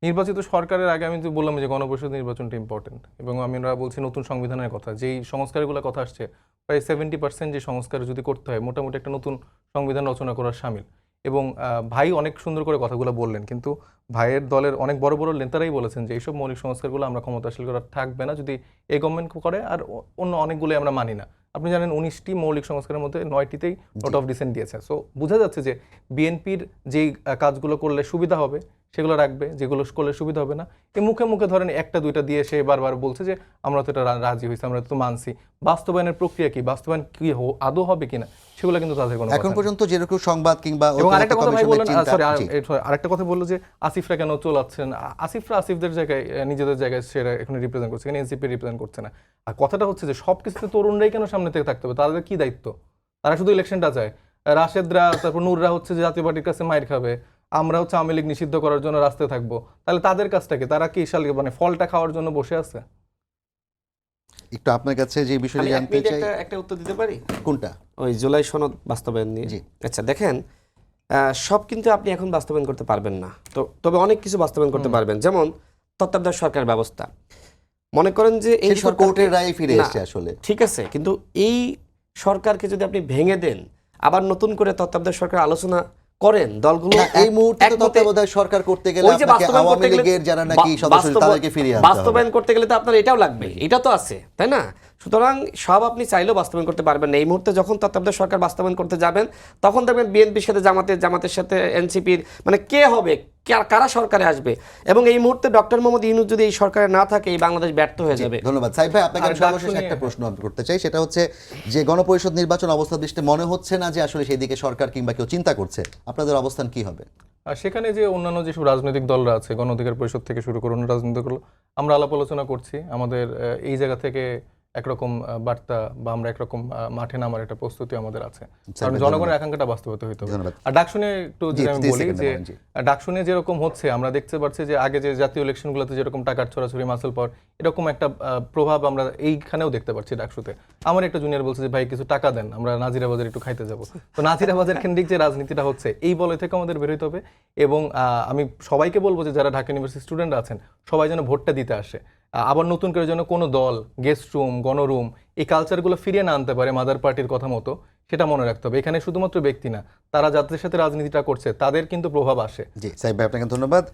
নির্বাচিত সরকারের আগে আমি তো বললাম যে গণপরিষদ নির্বাচনটা ইম্পর্টেন্ট, এবং আমরা বলছি নতুন সংবিধানের কথা, যেই সংস্কারগুলোর কথা আসছে, প্রায় 70% যে সংস্কার যদি করতে হয়, মোটামুটি একটা নতুন সংবিধান রচনা করার শামিল। এবং ভাই অনেক সুন্দর করে কথাগুলো বললেন, কিন্তু ভাইয়ের দলের অনেক বড় বড় নেতারাই বলেছেন যে এইসব মৌলিক সংস্কারগুলো আমরা ক্ষমতাশীল করা থাকবে না যদি এই গভর্নমেন্ট করে, আর অন্য অনেকগুলোই আমরা মানি না। আপনি জানেন 19টি মৌলিক সংস্কারের মধ্যে 9টিতেই নোট অফ ডিসেন্ট দিয়েছে। সো বোঝা যাচ্ছে যে বিএনপির যেই কাজগুলো করলে সুবিধা হবে সেগুলো রাখবে, যেগুলো করলে সুবিধা হবে না এই মুখে মুখে ধরেন একটা দুইটা দিয়ে সে বারবার বলছে যে আমরা তো এটা রাজি হয়েছি, আমরা তো মানছি। বাস্তবায়নের প্রক্রিয়া কি, বাস্তবায়ন কি আদৌ হবে কিনা, সেগুলো কিন্তু তাদের কোনো এখন পর্যন্ত যেরকম সংবাদ কিংবা এবং আরেকটা কথা ভাই বললেন, চিন্তা- সরি, জি। আরেকটা কথা বললো যে আসিফরা কেন চলাচ্ছেন। আসিফরা আসিফদের জায়গায়, নিজেদের জায়গায় সেটা এখানে রিপ্রেজেন্ট করছে, এখানে এনসিপি রিপ্রেজেন্ট করছে না। আর কথাটা হচ্ছে যে সব কিছুতে তরুণরাই কেন সামনে থেকে থাকতে হবে, তাদের কি দায়িত্ব? তারা শুধু ইলেকশনটা চায়। রাশেদরা, তারপর নূররা হচ্ছে যে জাতীয় পার্টির কাছে মাইর খাবে, আমরা হচ্ছে আওয়ামী লীগ নিষিদ্ধ করার জন্য রাস্তায় থাকবো। তাহলে তাদের কাজটাকে, তারা কি মানে ফলটা খাওয়ার জন্য বসে আছে? একটু আপনার কাছে যে বিষয়টি আমি এক জানতে মিনিটে চাই, একটা উত্তর দিতে পারি কোনটা? ওই জুলাই সনদ বাস্তবায়ন নিয়ে। জি। আচ্ছা, দেখেন, সব কিন্তু আপনি এখন বাস্তবায়ন করতে পারবেন না, তো তবে অনেক কিছু বাস্তবায়ন করতে পারবেন, যেমন তত্ত্বাবধায়ক সরকার ব্যবস্থা। মনে করেন যে এই সেটা তো সরকারকে- কোর্টের রায়ে ফিরে না, এসেছে আসলে। ঠিক আছে, কিন্তু এই সরকারকে যদি আপনি ভেঙে দেন, আবার নতুন করে তত্ত্বাবধায়ক সরকার আলোচনা করেন, দলগুলো না, এই মুহূর্তে তো একমতে- তত্ত্বাবধায়ক সরকার করতে গেলে ওই যে আপনাকে বাস্তবায়ন আওয়ামী করতে গেলে- লীগের যারা নাকি সদস্য তাদেরকে ফিরিয়ে আনতে হবে। বাস্তবায়ন করতে গেলে তো আপনার এটাও লাগবে, এটা তো আছে, তাই না? সুতরাং সব আপনি চাইলেও বাস্তবায়ন করতে পারবেন না। এই মুহূর্তে যখন তত্ত্বাবধায়ক সরকার বাস্তবায়ন করতে যাবেন, তখন দেখবেন বিএনপির সাথে জামাতের সাথে এনসিপির, মানে কে হবে, কারা সরকারে আসবে। এবং এই মুহূর্তে ডক্টর মোহাম্মদ ইউনূস যদি এই সরকারে না থাকে, এই বাংলাদেশ ব্যর্থ হয়ে যাবে। ধন্যবাদ সাইফ ভাই। আপনাকে আর আমি সর্বশেষ ডাকসু একটা নিয়ে- প্রশ্ন করতে চাই, সেটা হচ্ছে যে গণপরিষদ নির্বাচন অবস্থা দৃষ্টিতে মনে হচ্ছে না যে আসলে সেই দিকে সরকার কিংবা কেউ চিন্তা করছে। আপনাদের অবস্থান কি হবে? আর সেখানে যে অন্যান্য যেসব রাজনৈতিক দলরা আছে, গণ অধিকার পরিষদ থেকে শুরু করে অন্য রাজনৈতিক দল, আমরা আলাপ আলোচনা করছি। আমাদের এই জায়গা থেকে একরকম বার্তা বা আমরা একরকম মাঠে নামার একটা প্রস্তুতি আমাদের আছে, কারণ জনগণের আকাঙ্ক্ষাটা বাস্তবায়িত হইতে হবে। ধন্যবাদ। আর ডাকসুনে একটু যদি আমি 30 বলি সেকেন্ডে যে বলেন, জি। ডাকসুনে যেরকম হচ্ছে, আমরা দেখতে পাচ্ছি যে আগে যে জাতীয় ইলেকশনগুলোতে যেরকম টাকার ছড়াছড়ি, মাসেল পাওয়ার, এরকম একটা প্রভাব আমরা এইখানেও দেখতে পাচ্ছি ডাকসুতে। আমার একটা জুনিয়র বলছে যে ভাই কিছু টাকা দেন, আমরা নাজিরাবাজার একটু খাইতে যাবো। তো নাজিরাবাজার কেন্দ্রিক যে রাজনীতিটা হচ্ছে, এই বলয় থেকে আমাদের বের হইতে হবে। এবং আমি সবাইকে বলবো যে যারা ঢাকা ইউনিভার্সিটি স্টুডেন্ট আছেন, সবাই যেন ভোটটা দিতে আসে। আবার নতুন করে যেন কোনো দল গেস্ট রুম, গণরুম, এই কালচারগুলো ফিরিয়ে না আনতে পারে মাদার পার্টির কথা মতো, সেটা মনে রাখতে হবে। এখানে শুধুমাত্র ব্যক্তি না, তারা যাদের সাথে রাজনীতিটা করছে তাদের কিন্তু প্রভাব আসে। জি সাইফ ভাই, আপনাকে ধন্যবাদ।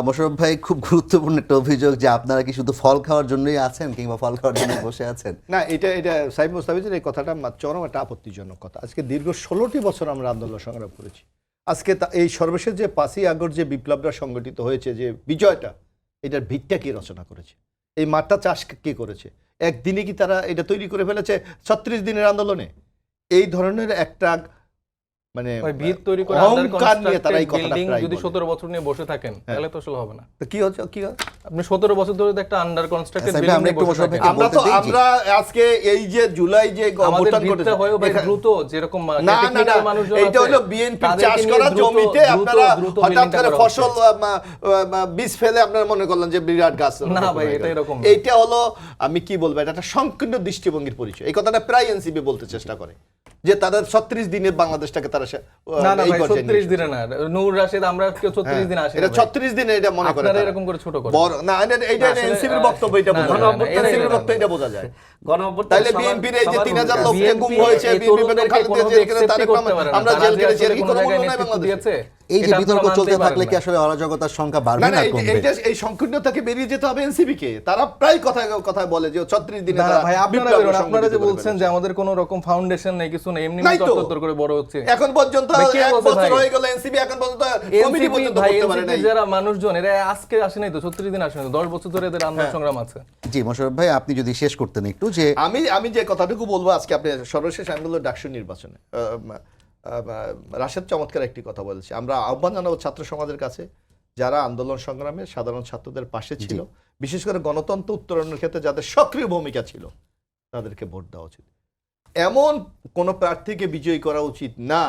মোশাররফ ভাই, খুব গুরুত্বপূর্ণ একটা অভিযোগ যে আপনারা কি শুধু ফল খাওয়ার জন্যই আছেন কিংবা ফল খাওয়ার জন্য বসে আছেন? না, এটা সাইফ মুস্তাফিজের এই কথাটা চরম একটা আপত্তিজনক কথা। আজকে দীর্ঘ 16টি বছর আমরা আন্দোলন সংগ্রাম করেছি। আজকে এই সর্বশেষ যে 5ই আগস্ট যে বিপ্লবটা সংগঠিত হয়েছে, যে বিজয়টা, এটার ভিতটা কে রচনা করেছে? এই মাঠটা চাষ কে করেছে? একদিনে কি তারা এটা তৈরি করে ফেলেছে 36 দিনের আন্দোলনে? এই ধরনের একটা মানে ওই ভিত তৈরি করে অহংকার নিয়ে তারা এই কথাটা বিল্ডিং প্রায় যদি বলে। 17 বছর নিয়ে বসে থাকেন তাহলে তো আসলে হবে না। তো কি হচ্ছে কি হয়? আপনি 17 বছর ধরে তো একটা আন্ডার কনস্ট্রাক্টেড আচ্ছা, বিল্ডিং আমরা নিয়ে একটু বসে বসে থাকেন। থাকি। আমরা তো বলতে দিন, জি। আমরা আজকে এই যে জুলাই যে আমাদের অভ্যুত্থান ভিতটা ঘটেছে, হয়েও ভাই এখানে- দ্রুত যেরকম না না না টেকনিক্যাল মানুষজন এইটা আছে, হলো বিএনপি তাদেরকে চাষ নিয়ে করা দ্রুত- জমিতে দ্রুত- আপনারা দ্রুত হঠাৎ বিল্ডিংটা করে করা ফসল উচিত। বীজ ফেলে আপনারা মনে করলেন যে বিরাট গাছ না রোপণ ভাই, হয়ে এটা গেল। এরকম না। এইটা হলো আমি কি বলবো, এটা একটা সংকীর্ণ দৃষ্টিভঙ্গির পরিচয়। এই কথাটা প্রায় এনসিপি বলতে চেষ্টা করে যে তাদের 36 দিনের বাংলাদেশটাকে তারা না না এই ভাই, পর্যায়ে নিয়ে 36 দিনে না, নূর রাশেদ আমরা কেউ 36 দিন আসি না এটা ভাই। 36 দিনে এটা মনে করে আপনারা তারা। এরকম করে ছোট করেন। বড় না এইটা আসলে, এনসিপির বক্তব্য, এটা না, বোঝা না, যায় না, এটা এনসিপির না, বক্তব্য এটা বোঝা যায়। গণঅভ্যুত্থান তাইলে সবার- বিএনপির এই যে সবার 3000 ভূমিকা। লোককে গুম হয়েছে, এই বিএনপি তরুণদেরকে কোনোভাবে জেল করে accept তারেক করতে রহমান পারে না। আমরা তারা জেল যে কেটেছি, আসলে এর কি কোনো কোনো জায়গায় মূল্য নাই নেতৃত্ব বাংলাদেশে? দিয়েছে, এই যে এটা বিতর্ক আপনারা চলতে মানতেই থাকলে পারেন কি না। আসলে অরাজকতার সংখ্যা বাড়বে না না না কমবে? এইটা এই সংকীর্ণতাকে বেরিয়ে যেতে হবে এনসিপি কে। তারা প্রায় কথায় বলে যে 36 দিনে না তারা ভাই, আপনারা বিপ্লব বেরোন, আপনারা যে সংগঠিত করে বলছেন যে ফেলেছে। আমাদের কোনো রকম ফাউন্ডেশন নেই, কিছু নেই, এমনি নাই তো। তত্তর করে বড় হচ্ছে। এখন পর্যন্ত ভাই, কে 1 বলছে বছর ভাই? হয়ে গেল এনসিপি এখন পর্যন্ত কমিটি এনসিপি পর্যন্ত ভাই, করতে পারে এনসিপি নাই। যারা মানুষজন, এরা আজকে আসে নাই তো, 36 দিন আসে নাই তো, 10 বছর ধরে এদের আন্দোলন সংগ্রাম আছে। জি মোশাররফ ভাই, আপনি যদি শেষ করতেন একটু যে আমি যে কথাটুকু বলবো আজকে আপনি সর্বশেষ আমি বলবো ডাকসু নির্বাচনে রাশেদ চমৎকার একটি কথা বলেছে। আমরা আহ্বান জানাবো ছাত্র সমাজের কাছে যারা আন্দোলন সংগ্রামে সাধারণ ছাত্রদের পাশে ছিল, বিশেষ করে গণতন্ত্র উত্তরণের ক্ষেত্রে যাদের সক্রিয় ভূমিকা ছিল, তাদেরকে ভোট দেওয়া উচিত। এমন কোন প্রার্থীকে বিজয়ী করা উচিত না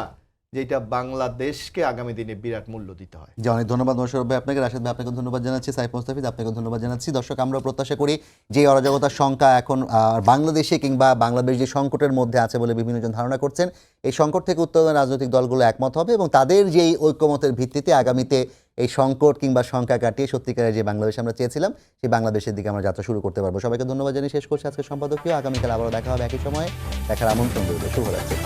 যেটা বাংলাদেশকে আগামী দিনে বিরাট মূল্য দিতে হয়। যে অনেক ধন্যবাদ মোশাররফ ভাই আপনাকে, রাশেদ ভাই আপনাকে ধন্যবাদ জানাচ্ছি, সাইফ মুস্তাফিজ আপনাকে ধন্যবাদ জানাচ্ছি। দর্শক, আমরা প্রত্যাশা করি যে অরাজকতার সংখ্যা এখন বাংলাদেশে কিংবা বাংলাদেশ যে সংকটের মধ্যে আছে বলে বিভিন্নজন ধারণা করছেন, এই সংকট থেকে উত্তরণ রাজনৈতিক দলগুলো একমত হবে এবং তাদের যে এই ঐক্যমতের ভিত্তিতে আগামীতে এই সংকট কিংবা সংখ্যা কাটিয়ে সত্যিকারের যে বাংলাদেশ আমরা চেয়েছিলাম সেই বাংলাদেশের দিকে আমরা যাত্রা শুরু করতে পারবো। সবাইকে ধন্যবাদ জানিয়ে শেষ করছি আজকের সম্পাদকীয়। আগামীকাল আবারও দেখা হবে একই সময়ে, দেখার আমন্ত্রণ রইল। শুভরাত্রি।